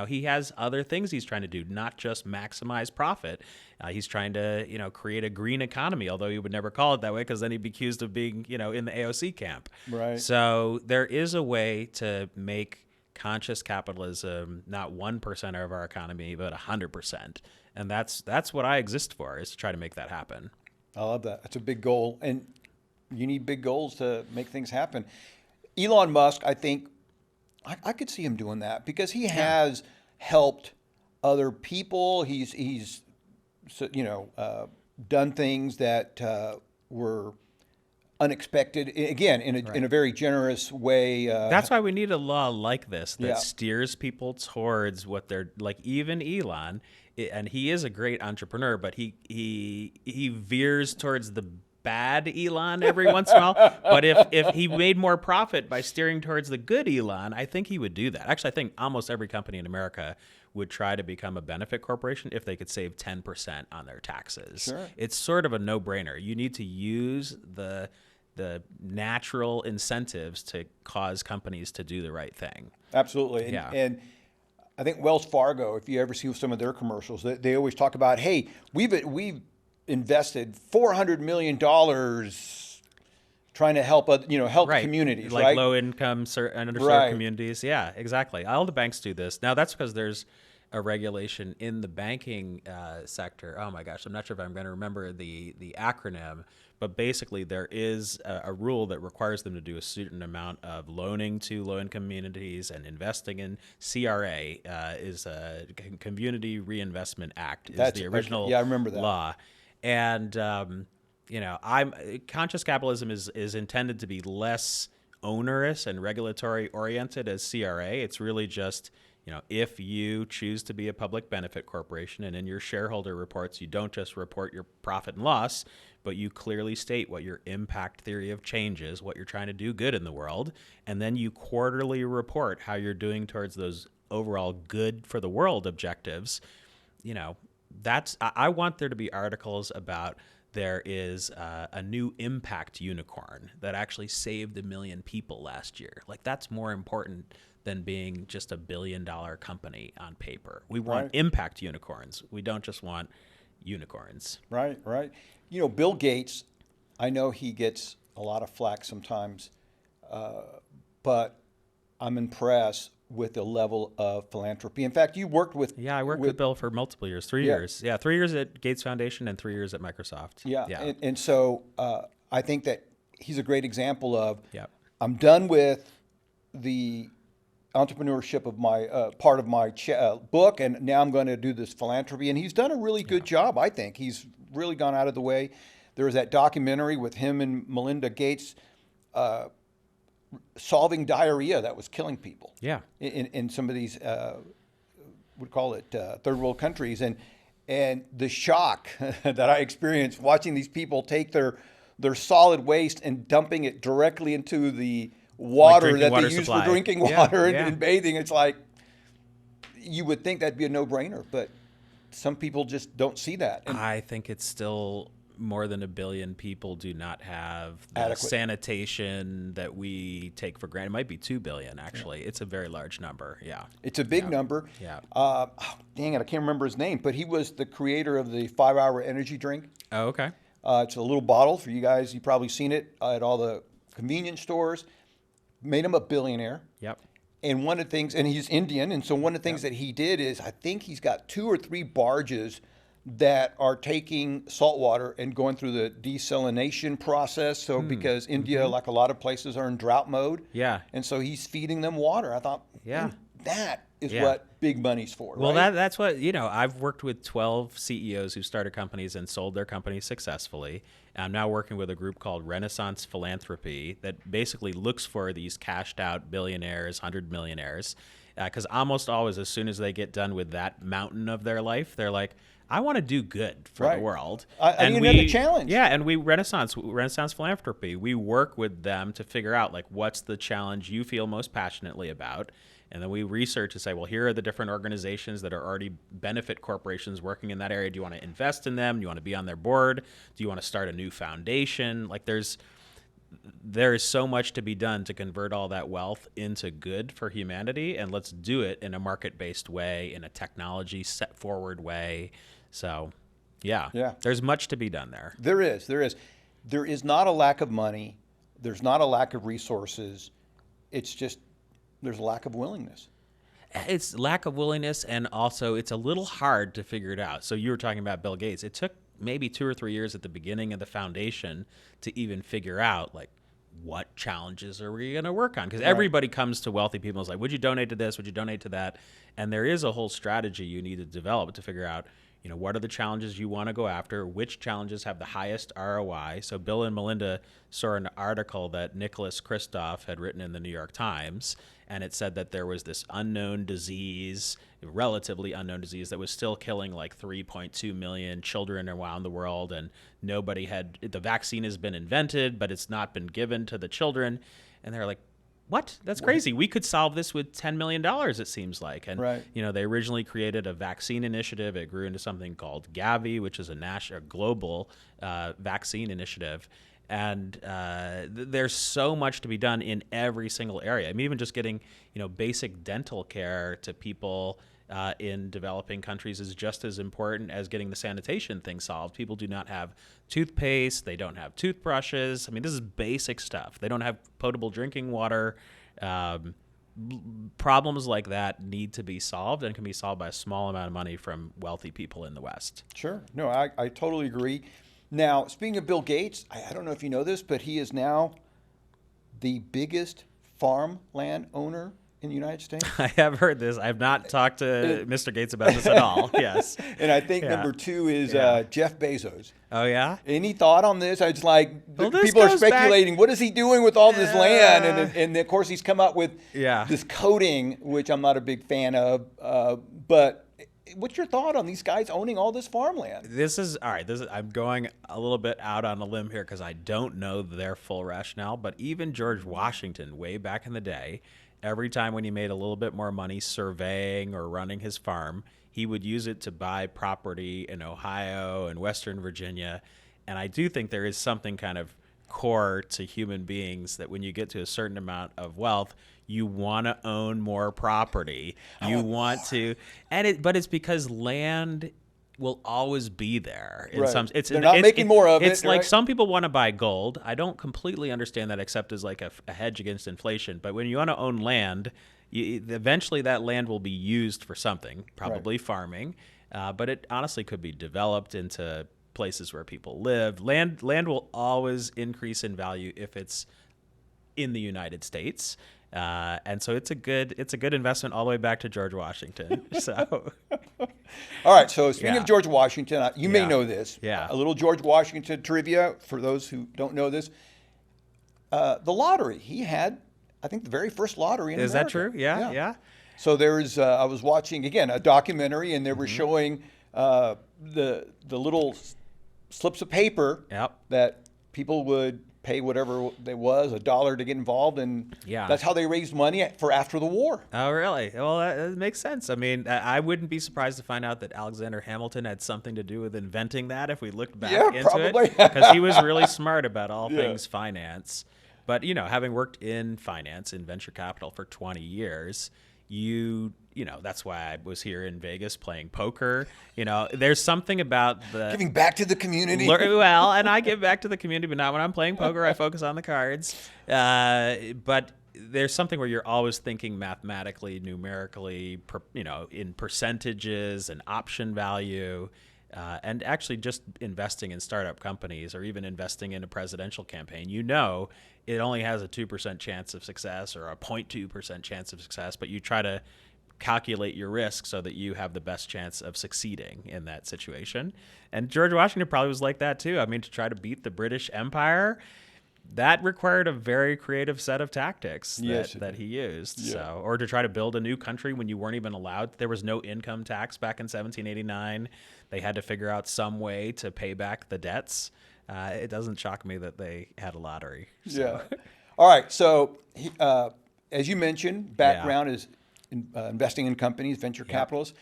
he has other things he's trying to do, not just maximize profit. He's trying to, create a green economy, although he would never call it that way because then he'd be accused of being, in the AOC camp.
Right.
So there is a way to make conscious capitalism not 1% of our economy, but 100%. And that's what I exist for, is to try to make that happen.
I love that. That's a big goal. And you need big goals to make things happen. Elon Musk, I think, I could see him doing that because he has helped other people. He's done things that were unexpected, again, in a very generous way.
That's why we need a law like this that steers people towards what they're like. Even Elon, and he is a great entrepreneur, but he veers towards the bad Elon every once in a while. But if he made more profit by steering towards the good Elon, I think he would do that. Actually, I think almost every company in America would try to become a benefit corporation if they could save 10% on their taxes.
Sure.
It's sort of a no-brainer. You need to use the natural incentives to cause companies to do the right thing.
Absolutely. And I think Wells Fargo, if you ever see some of their commercials, they always talk about, hey, we've invested $400 million trying to help communities,
like
right?
low income and underserved communities. Yeah, exactly. All the banks do this. Now that's because there's a regulation in the banking sector. Oh my gosh, I'm not sure if I'm going to remember the acronym, but basically there is a rule that requires them to do a certain amount of loaning to low-income communities and investing in CRA is a Community Reinvestment Act is the original
I remember that.
law. And conscious capitalism is intended to be less onerous and regulatory oriented as CRA. It's really just, if you choose to be a public benefit corporation and in your shareholder reports, you don't just report your profit and loss, but you clearly state what your impact theory of change is, what you're trying to do good in the world, and then you quarterly report how you're doing towards those overall good for the world objectives. I want there to be articles about there is a new impact unicorn that actually saved 1 million people last year. Like, that's more important than being just a $1 billion company on paper. We want impact unicorns. We don't just want unicorns.
Right. Bill Gates, I know he gets a lot of flack sometimes, but I'm impressed with the level of philanthropy. In fact, you worked with...
Yeah, I worked with Bill for multiple years, 3 years. Yeah, 3 years at Gates Foundation and 3 years at Microsoft.
Yeah. And so I think that he's a great example of,
Yep.
I'm done with the entrepreneurship of my part of my book, and now I'm going to do this philanthropy. And he's done a really good job, I think. He's really gone out of the way. There was that documentary with him and Melinda Gates solving diarrhea that was killing people.
Yeah.
In some of these, we'd call it third world countries, and the shock that I experienced watching these people take their solid waste and dumping it directly into the water that they use for drinking water and bathing. It's like, you would think that'd be a no-brainer, but some people just don't see that. And
I think it's still more than 1 billion people do not have the
Adequate
sanitation that we take for granted. It might be 2 billion, actually. It's a very large number. Yeah.
It's a big number.
Yeah.
Dang it, I can't remember his name, but he was the creator of the 5-hour energy drink.
Oh, okay.
It's a little bottle for you guys. You've probably seen it at all the convenience stores. Made him a billionaire.
Yep.
And one of the things, and he's Indian, and so one of the things that he did is, I think he's got 2 or 3 barges that are taking salt water and going through the desalination process. So because India, like a lot of places, are in drought mode.
Yeah.
And so he's feeding them water. I thought, that is
Yeah.
what big money's for,
Well,
right?
that's what, I've worked with 12 CEOs who started companies and sold their companies successfully. I'm now working with a group called Renaissance Philanthropy that basically looks for these cashed out billionaires, 100 millionaires. Because almost always, as soon as they get done with that mountain of their life, they're like, I want to do good for the
Right.
world.
I need another challenge.
Yeah, and we Renaissance Philanthropy, we work with them to figure out like what's the challenge you feel most passionately about, and then we research and say, well, here are the different organizations that are already benefit corporations working in that area. Do you want to invest in them? Do you want to be on their board? Do you want to start a new foundation? Like there is so much to be done to convert all that wealth into good for humanity, and let's do it in a market-based way, in a technology set forward way. So, yeah, there's much to be done there.
There is. There is not a lack of money. There's not a lack of resources. It's just there's a lack of willingness.
It's lack of willingness, and also it's a little hard to figure it out. So you were talking about Bill Gates. It took maybe 2 or 3 years at the beginning of the foundation to even figure out like what challenges are we going to work on, because everybody comes to wealthy people and is like, would you donate to this, would you donate to that? And there is a whole strategy you need to develop to figure out, what are the challenges you want to go after, which challenges have the highest ROI. So Bill and Melinda saw an article that Nicholas Kristof had written in the New York Times, and it said that there was this unknown disease, relatively unknown disease, that was still killing like 3.2 million children around the world, and the vaccine has been invented, but it's not been given to the children. And they're like, what? That's crazy. We could solve this with $10 million, it seems like. And, they originally created a vaccine initiative. It grew into something called Gavi, which is a global vaccine initiative. And there's so much to be done in every single area. I mean, even just getting, basic dental care to people in developing countries is just as important as getting the sanitation thing solved. People do not have toothpaste. They don't have toothbrushes. I mean, this is basic stuff. They don't have potable drinking water. Problems like that need to be solved, and can be solved by a small amount of money from wealthy people in the West.
Sure. No, I totally agree. Now, speaking of Bill Gates, I don't know if you know this, but he is now the biggest farmland owner in the United States.
I have heard this. I have not talked to Mr. Gates about this at all. Yes.
And I think number 2 is Jeff Bezos.
Oh, yeah?
Any thought on this? It's like
Well,
people are
goes
speculating,
back-
what is he doing with all this land? And of course, he's come up with
Yeah.
this coding, which I'm not a big fan of. But what's your thought on these guys owning all this farmland?
All right. I'm going a little bit out on a limb here because I don't know their full rationale. But even George Washington, way back in the day, every time when he made a little bit more money surveying or running his farm, he would use it to buy property in Ohio and Western Virginia. And I do think there is something kind of core to human beings that when you get to a certain amount of wealth, you want to own more property. You want to, but it's because land will always be there.
They're not making more of it.
It's like some people want to buy gold. I don't completely understand that, except as like a hedge against inflation. But when you want to own land, eventually that land will be used for something, probably farming. But it honestly could be developed into places where people live. Land will always increase in value if it's in the United States. And so it's a good investment all the way back to George Washington. So,
all right. So speaking of George Washington, you may know this.
Yeah.
A little George Washington trivia for those who don't know this. The lottery, he had, I think, the very first lottery in America.
Is that true? Yeah.
So there's, I was watching again a documentary, and they were showing the little slips of paper that people would pay whatever it was, $1 to get involved, and that's how they raised money for after the war.
Oh, really? Well, that makes sense. I mean, I wouldn't be surprised to find out that Alexander Hamilton had something to do with inventing that if we looked back into it, because he was really smart about all things finance. But, having worked in finance, in venture capital for 20 years, that's why I was here in Vegas playing poker. There's something about the
giving back to the community.
Well, and I give back to the community, but not when I'm playing poker. I focus on the cards. But there's something where you're always thinking mathematically, numerically, in percentages and option value. And actually just investing in startup companies or even investing in a presidential campaign, it only has a 2% chance of success or a 0.2% chance of success, but you try to calculate your risk so that you have the best chance of succeeding in that situation. And George Washington probably was like that too. I mean, to try to beat the British Empire, that required a very creative set of tactics that he used.
Yeah.
So, or to try to build a new country when you weren't even allowed. There was no income tax back in 1789. They had to figure out some way to pay back the debts. It doesn't shock me that they had a lottery. So.
Yeah. All right. So, as you mentioned, background is investing in companies, venture capitalists.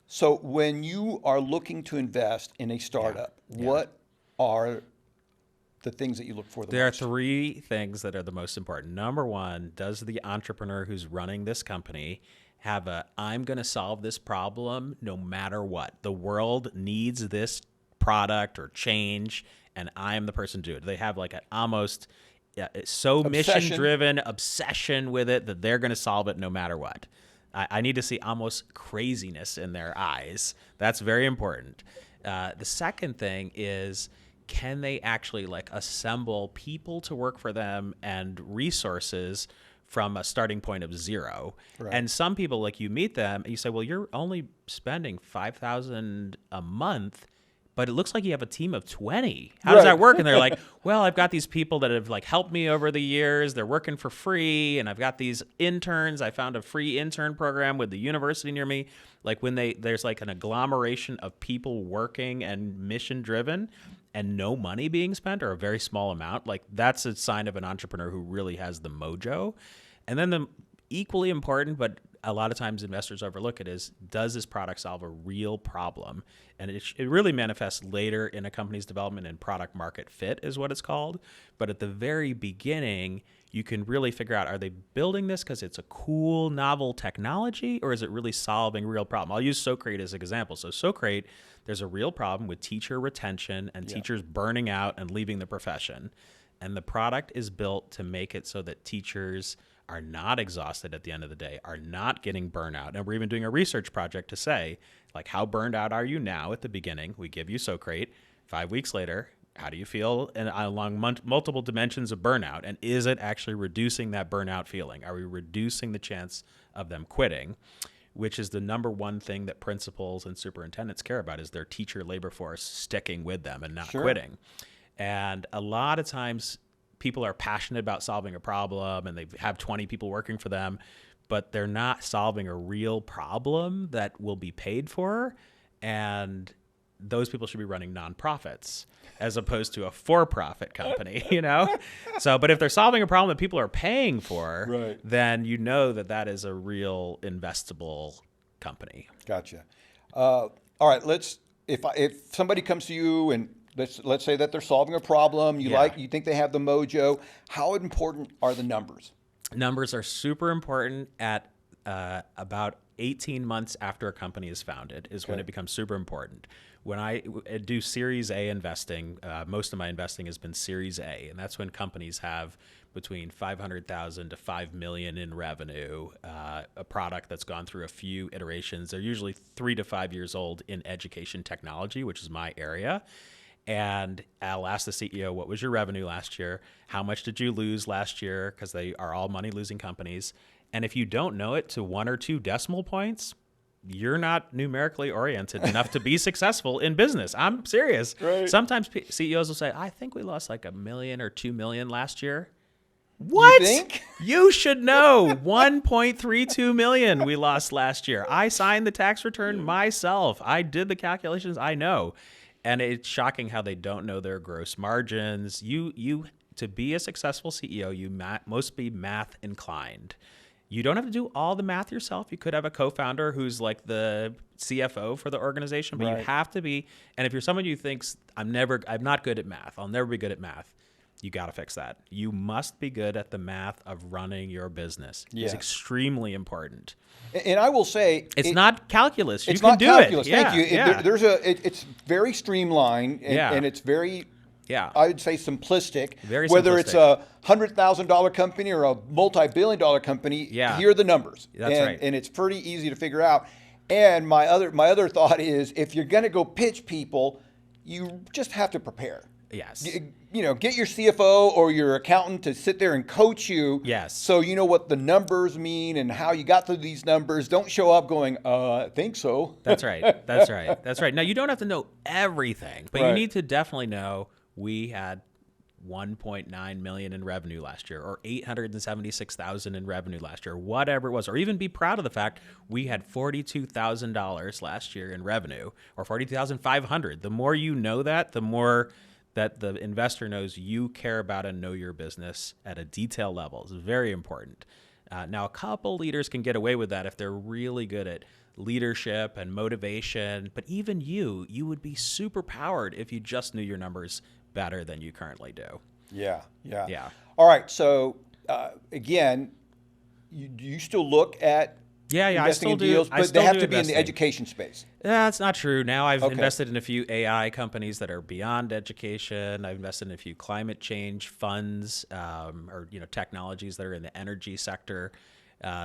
So, when you are looking to invest in a startup, what are the things that you look for the
There
most?
are three things that are the most important. Number one, does the entrepreneur who's running this company have I'm going to solve this problem no matter what? The world needs this product or change, and I am the person to do it. They have like an almost mission-driven obsession with it that they're going to solve it no matter what. I need to see almost craziness in their eyes. That's very important. The second thing is, can they actually like assemble people to work for them and resources from a starting point of zero?
Right.
And some people, like, you meet them and you say, well, you're only spending $5,000 a month, but it looks like you have a team of 20. How does that work? And they're like, well, I've got these people that have like helped me over the years. They're working for free. And I've got these interns. I found a free intern program with the university near me. Like when there's like an agglomeration of people working and mission driven and no money being spent or a very small amount, like that's a sign of an entrepreneur who really has the mojo. And then the equally important, but a lot of times investors overlook it, is, does this product solve a real problem? And it really manifests later in a company's development, and product market fit is what it's called. But at the very beginning, you can really figure out, are they building this because it's a cool, novel technology, or is it really solving a real problem? I'll use SoCrate as an example. So SoCrate, there's a real problem with teacher retention and teachers burning out and leaving the profession. And the product is built to make it so that teachers are not exhausted at the end of the day, are not getting burnout. And we're even doing a research project to say, like, how burned out are you now at the beginning? We give you SoCrate. 5 weeks later, how do you feel along multiple dimensions of burnout? And is it actually reducing that burnout feeling? Are we reducing the chance of them quitting? Which is the number one thing that principals and superintendents care about, is their teacher labor force sticking with them and not quitting. And a lot of times people are passionate about solving a problem and they have 20 people working for them, but they're not solving a real problem that will be paid for. And those people should be running nonprofits as opposed to a for-profit company, you know? So, but if they're solving a problem that people are paying for, then you know that that is a real investable company.
Gotcha. All right, if somebody comes to you and let's say that they're solving a problem, you think they have the mojo, how important are the numbers?
Numbers are super important at about 18 months after a company is founded is when it becomes super important. When I do Series A investing, most of my investing has been Series A, and that's when companies have between $500,000 to $5 million in revenue, a product that's gone through a few iterations. They're usually 3 to 5 years old in education technology, which is my area. And I'll ask the CEO, what was your revenue last year? How much did you lose last year? Because they are all money-losing companies. And if you don't know it to 1 or 2 decimal points, you're not numerically oriented enough to be successful in business. I'm serious. Sometimes CEOs will say, I think we lost like $1 million or $2 million last year. What?
You think?
You should know. 1.32 million we lost last year. I signed the tax return myself. I did the calculations. I know. And it's shocking how they don't know their gross margins. You to be a successful CEO, you must be math inclined. You don't have to do all the math yourself. You could have a co-founder who's like the CFO for the organization, but you have to be. And if you're someone who thinks I'm not good at math, I'll never be good at math, you got to fix that. You must be good at the math of running your business. It's extremely important.
And I will say,
it's not calculus.
It's not calculus. Thank you.
Yeah.
It's very streamlined and it's very, I would say, simplistic. Whether it's a $100,000 company or a multi-billion-dollar company, here are the numbers.
That's right.
And it's pretty easy to figure out. And my other thought is, if you're going to go pitch people, you just have to prepare.
Yes.
get your CFO or your accountant to sit there and coach you.
Yes.
So you know what the numbers mean and how you got to these numbers. Don't show up going, I think so.
That's right. That's right. That's right. Now, you don't have to know everything, but you
Right.
need to definitely know we had 1.9 million in revenue last year, or 876,000 in revenue last year, whatever it was, or even be proud of the fact we had $42,000 last year in revenue, or 42,500. The more you know that, the more that the investor knows you care about and know your business at a detail level. It's very important. Now, a couple leaders can get away with that if they're really good at leadership and motivation, but even you would be super powered if you just knew your numbers better than you currently do.
Yeah.
Yeah.
All right. So again, you still look at
Yeah, I
investing
still
in
do.
deals,
I
but
still
they have
do
to be in the
investing.
education space.
That's not true. Now I've
Okay.
invested in a few AI companies that are beyond education. I've invested in a few climate change funds, or technologies that are in the energy sector.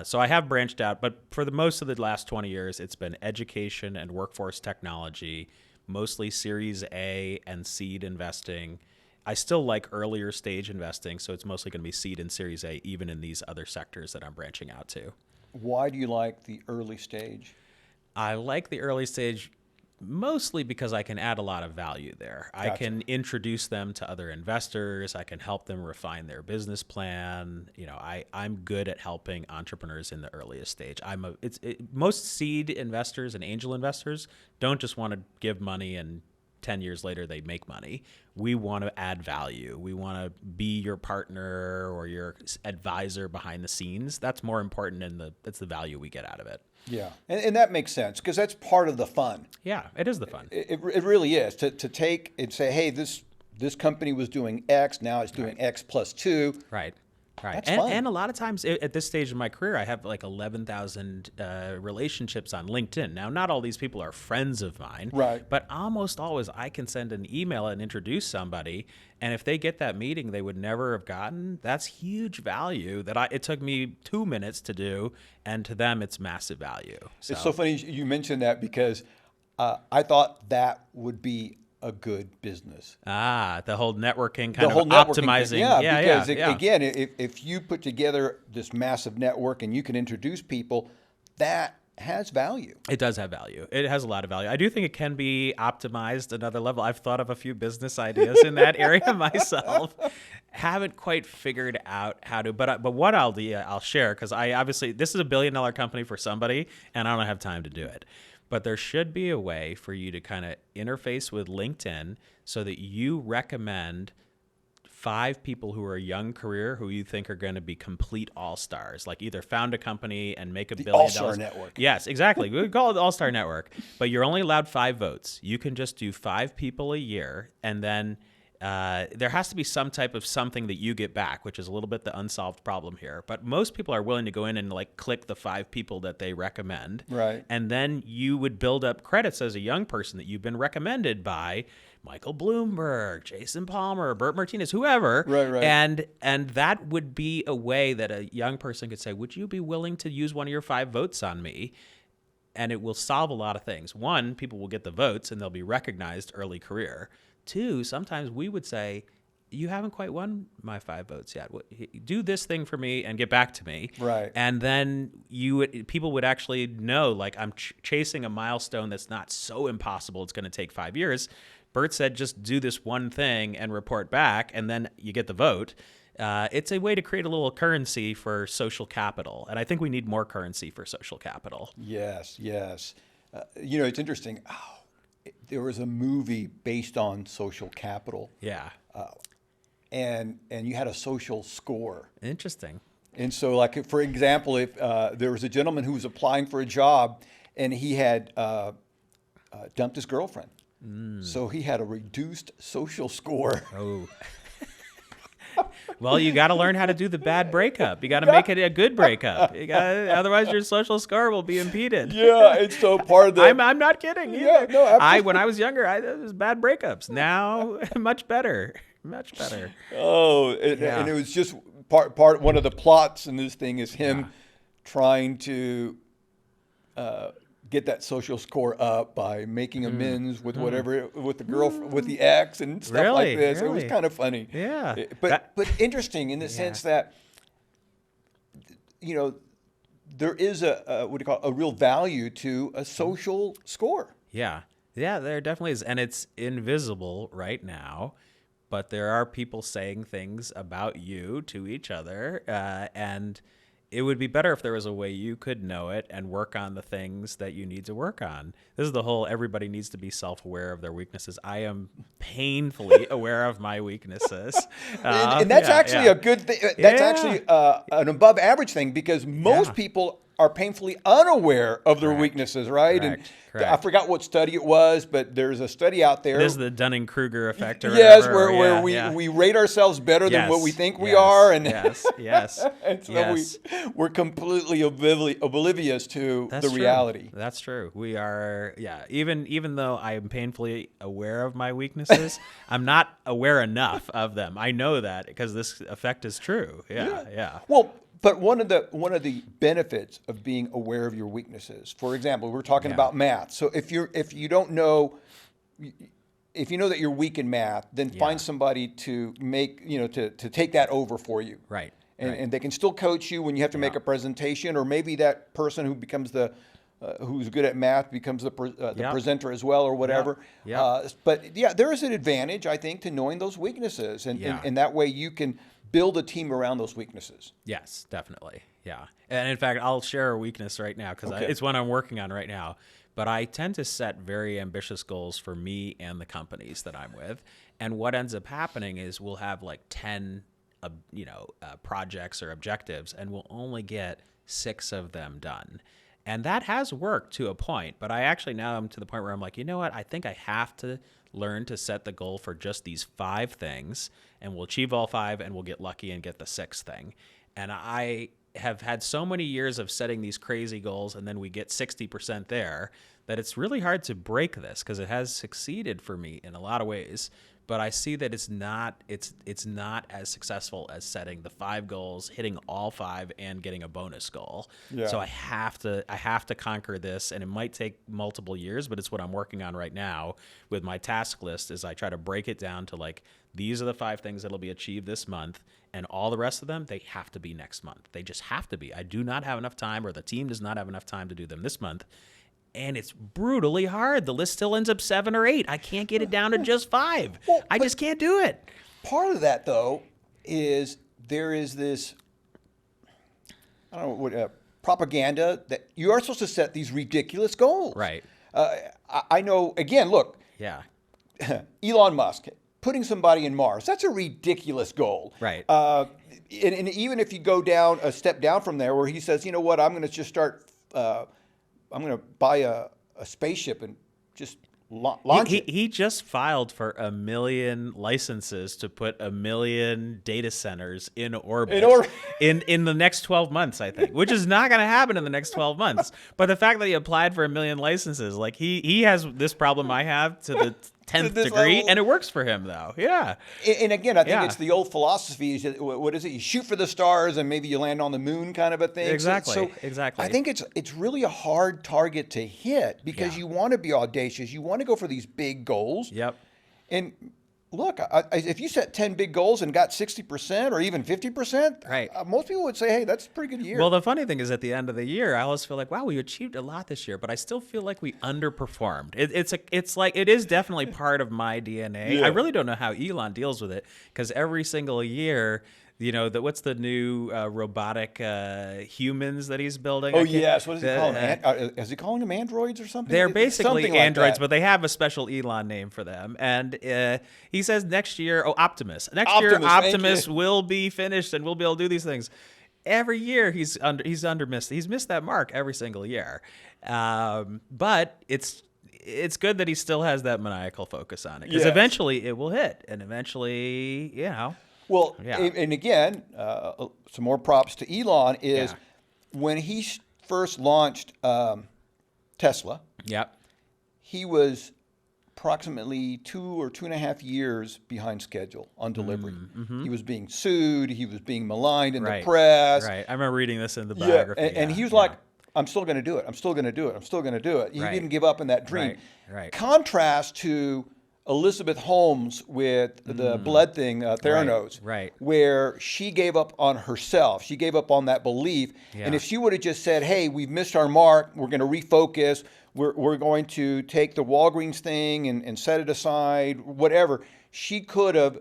So I have branched out, but for the most of the last 20 years, it's been education and workforce technology, mostly Series A and seed investing. I still like earlier stage investing, so it's mostly going to be seed and Series A, even in these other sectors that I'm branching out to.
Why do you like the early stage?
I like the early stage mostly because I can add a lot of value there. I
Gotcha.
can introduce them to other investors. I can help them refine their business plan. I'm good at helping entrepreneurs in the earliest stage. Most seed investors and angel investors don't just want to give money and 10 years later they make money. We want to add value. We want to be your partner or your advisor behind the scenes. That's more important, and that's the value we get out of it.
Yeah, and that makes sense because that's part of the fun.
Yeah, it is the fun.
It really is to take and say, hey, this company was doing X, now it's doing X plus 2.
Right.
That's fun.
And a lot of times at this stage of my career, I have like 11,000 relationships on LinkedIn. Now, not all these people are friends of mine,
Right.
but almost always I can send an email and introduce somebody. And if they get that meeting they would never have gotten, that's huge value that it took me 2 minutes to do. And to them, it's massive value.
It's so funny you mentioned that because I thought that would be a good business.
The whole networking
The
kind
whole
of
networking
optimizing.
thing. Yeah, because
yeah.
again, if you put together this massive network and you can introduce people, that has value.
It does have value. It has a lot of value. I do think it can be optimized another level. I've thought of a few business ideas in that area myself. Haven't quite figured out how to, but what I'll do, I'll share, because this is a $1 billion company for somebody, and I don't have time to do it. But there should be a way for you to kind of interface with LinkedIn so that you recommend 5 people who are a young career who you think are going to be complete all-stars, like either found a company and make $1 billion.
All-Star Network.
Yes, exactly. We would call it the All-Star Network, but you're only allowed 5 votes. You can just do 5 people a year, and then there has to be some type of something that you get back, which is a little bit the unsolved problem here. But most people are willing to go in and like click the 5 people that they recommend.
Right.
And then you would build up credits as a young person that you've been recommended by Michael Bloomberg, Jason Palmer, Bert Martinez, whoever.
Right.
And that would be a way that a young person could say, would you be willing to use one of your 5 votes on me? And it will solve a lot of things. 1, people will get the votes and they'll be recognized early career. 2, sometimes we would say, you haven't quite won my 5 votes yet. Do this thing for me and get back to me.
Right.
And then people would actually know, like, I'm chasing a milestone that's not so impossible it's going to take 5 years. Bert said, just do this one thing and report back, and then you get the vote. It's a way to create a little currency for social capital. And I think we need more currency for social capital.
Yes. It's interesting. There was a movie based on social capital.
Yeah.
And you had a social score.
Interesting.
And so, like, for example, if there was a gentleman who was applying for a job and he had dumped his girlfriend. So he had a reduced social score.
Oh. Well, you got to learn how to do the bad breakup. You got to make it a good breakup. Otherwise, your social score will be impeded.
Yeah, and so part of the...
I'm not kidding.
Yeah,
Either.
no, absolutely.
When I was younger, it was bad breakups. Now, much better. Much better.
And it was just part. One of the plots in this thing is him trying to get that social score up by making amends with whatever, with the girl, with the ex and stuff like
Really?
this. It was
Really?
kind of funny.
Yeah.
But interesting in the sense that, there is a what do you call it, a real value to a social score.
Yeah. Yeah, there definitely is. And it's invisible right now, but there are people saying things about you to each other. And it would be better if there was a way you could know it and work on the things that you need to work on. This is the whole everybody needs to be self-aware of their weaknesses. I am painfully aware of my weaknesses.
And that's actually a good thing. That's actually an above average thing, because most people are painfully unaware of their weaknesses, right?
Correct.
I forgot what study it was, but there's a study out there.
There's the Dunning-Kruger effect, or
yes,
whatever.
where we rate ourselves better than what we think we are, and
yes,
and so we're completely oblivious to the reality.
That's true. We are, even though I am painfully aware of my weaknesses, I'm not aware enough of them. I know that because this effect is true. Yeah.
Well, but one of the benefits of being aware of your weaknesses, for example, we're talking about math. So if you know that you're weak in math, then find somebody to make, to take that over for you.
Right.
And they can still coach you when you have to make a presentation, or maybe that person who becomes who's good at math becomes the presenter as well, or whatever. But there is an advantage, I think, to knowing those weaknesses, and that way you can build a team around those weaknesses.
Yes, definitely. Yeah. And in fact, I'll share a weakness right now because it's one I'm working on right now. But I tend to set very ambitious goals for me and the companies that I'm with. And what ends up happening is we'll have like 10, projects or objectives, and we'll only get 6 of them done. And that has worked to a point, but I actually now am to the point where I'm like, you know what? I think I have to learn to set the goal for just these 5 things, and we'll achieve all 5, and we'll get lucky and get the 6th thing. And I have had so many years of setting these crazy goals, and then we get 60% there, that it's really hard to break this, because it has succeeded for me in a lot of ways. But I see that it's not as successful as setting the 5 goals, hitting all 5, and getting a bonus goal. Yeah. So I have to conquer this, and it might take multiple years, but it's what I'm working on right now with my task list. Is I try to break it down to like, these are the 5 things that'll be achieved this month, and all the rest of them, they have to be next month. They just have to be. I do not have enough time, or the team does not have enough time to do them this month. And it's brutally hard. The list still ends up 7 or 8. I can't get it down to just 5. I just can't do it.
Part of that, though, is there is this, I don't know what, propaganda that you are supposed to set these ridiculous goals.
Right.
I know, again, look.
Yeah.
Elon Musk, putting somebody in Mars, that's a ridiculous goal.
Right.
And even if you go down a step down from there, where he says, you know what, I'm going to just start... I'm going to buy a spaceship and just launch it.
He just filed for 1 million licenses to put 1 million data centers in orbit in the next 12 months, I think, which is not going to happen in the next 12 months. But the fact that he applied for 1 million licenses, like he has this problem I have to the 10th degree, and it works for him, though. Yeah.
And again, I think it's the old philosophy. What is it? You shoot for the stars, and maybe you land on the moon, kind of a thing.
Exactly.
So
exactly.
I think it's really a hard target to hit, because you want to be audacious. You want to go for these big goals.
Yep.
And look, if you set 10 big goals and got 60% or even 50%,
right,
most people would say, hey, that's a pretty good year.
Well, the funny thing is, at the end of the year, I always feel like, wow, we achieved a lot this year, but I still feel like we underperformed. It is definitely part of my DNA. I really don't know how Elon deals with it, because every single year, what's the new robotic humans that he's building?
Oh, yes. What does he call them? Is he calling them androids or something?
They're basically
something
androids,
like
but they have a special Elon name for them. And he says next year, Optimus. Next year, Optimus will be finished, and we'll be able to do these things. Every year, he's missed that mark every single year. But it's good that he still has that maniacal focus on it, because eventually it will hit, and eventually,
Well, and again, some more props to Elon is when he first launched Tesla.
Yep.
He was approximately 2 or 2.5 years behind schedule on delivery. Mm-hmm. He was being sued. He was being maligned in the press.
Right. I remember reading this in the biography.
And he was like I'm still going to do it. I'm still going to do it. I'm still going to do it. He
Right.
didn't give up in that dream.
Right.
Contrast to Elizabeth Holmes with the blood thing, Theranos,
Right.
where she gave up on herself. She gave up on that belief.
Yeah.
And if she would have just said, hey, we've missed our mark, we're going to refocus, we're going to take the Walgreens thing and set it aside, whatever, she could have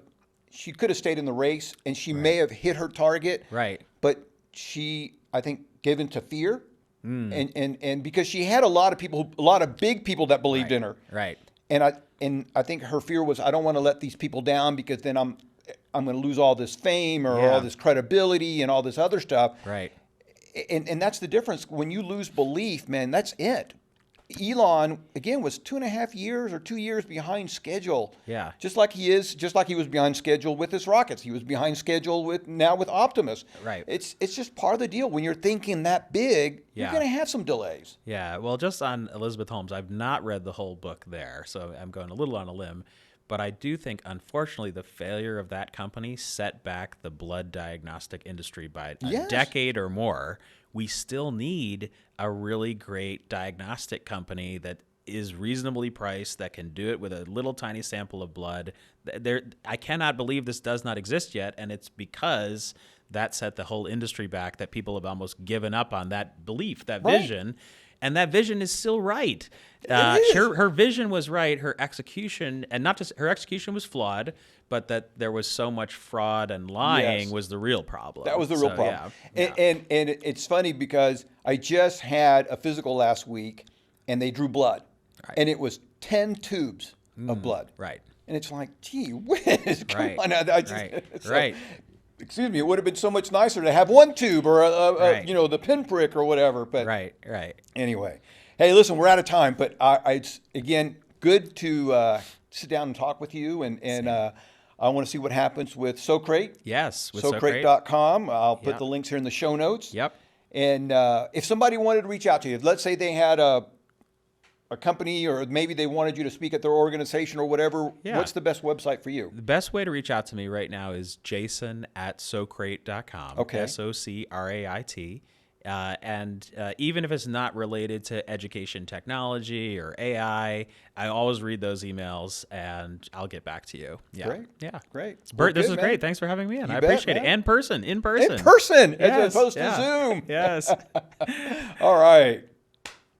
stayed in the race, and she may have hit her target.
Right.
But she, I think, gave in to fear. And because she had a lot of big people that believed in her.
Right.
And I think her fear was, I don't want to let these people down because then I'm going to lose all this fame or all this credibility and all this other stuff.
Right.
And that's the difference. When you lose belief, man, that's it. Elon, again, was 2.5 years or 2 years behind schedule.
Yeah.
Just like he was behind schedule with his rockets. He was behind schedule with Optimus.
Right.
It's just part of the deal. When you're thinking that big, you're
Yeah.
going to have some delays.
Yeah, well, just on Elizabeth Holmes, I've not read the whole book there, so I'm going a little on a limb. But I do think, unfortunately, the failure of that company set back the blood diagnostic industry by a
Yes.
decade or more. We still need a really great diagnostic company that is reasonably priced, that can do it with a little tiny sample of blood. I cannot believe this does not exist yet, and it's because that set the whole industry back, that people have almost given up on that belief, that
Right.
vision. And that vision is still right.
It is.
Her vision was right. Her execution, and not just her execution was flawed, but that there was so much fraud and lying
Yes.
was the real problem.
That was the real
So,
problem.
yeah.
And it's funny because I just had a physical last week, and they drew blood.
Right.
And it was 10 tubes of blood.
Right.
And it's like, gee whiz, come
Right.
on.
Right. Right.
Excuse me, it would have been so much nicer to have one tube or,
Right.
the pinprick or whatever. But
Right.
anyway, hey, listen, we're out of time. But it's, again, good to sit down and talk with you. And I want to see what happens with SoCrate.
Yes. With SoCrate.
SoCrate.com. I'll put
Yep.
the links here in the show notes.
Yep.
And if somebody wanted to reach out to you, let's say they had a company, or maybe they wanted you to speak at their organization or whatever,
Yeah.
what's the best website for you?
The best way to reach out to me right now is jason@socrate.com.
Okay.
SoCrate. And even if it's not related to education technology or AI, I always read those emails and I'll get back to you. Yeah.
Great.
Yeah.
Great.
Bert,
Well,
this
good,
was
man.
great. Thanks for having me in.
You
I
bet,
appreciate
man.
it. In person.
In person,
Yes,
as opposed
yeah.
to Zoom.
Yes.
All right.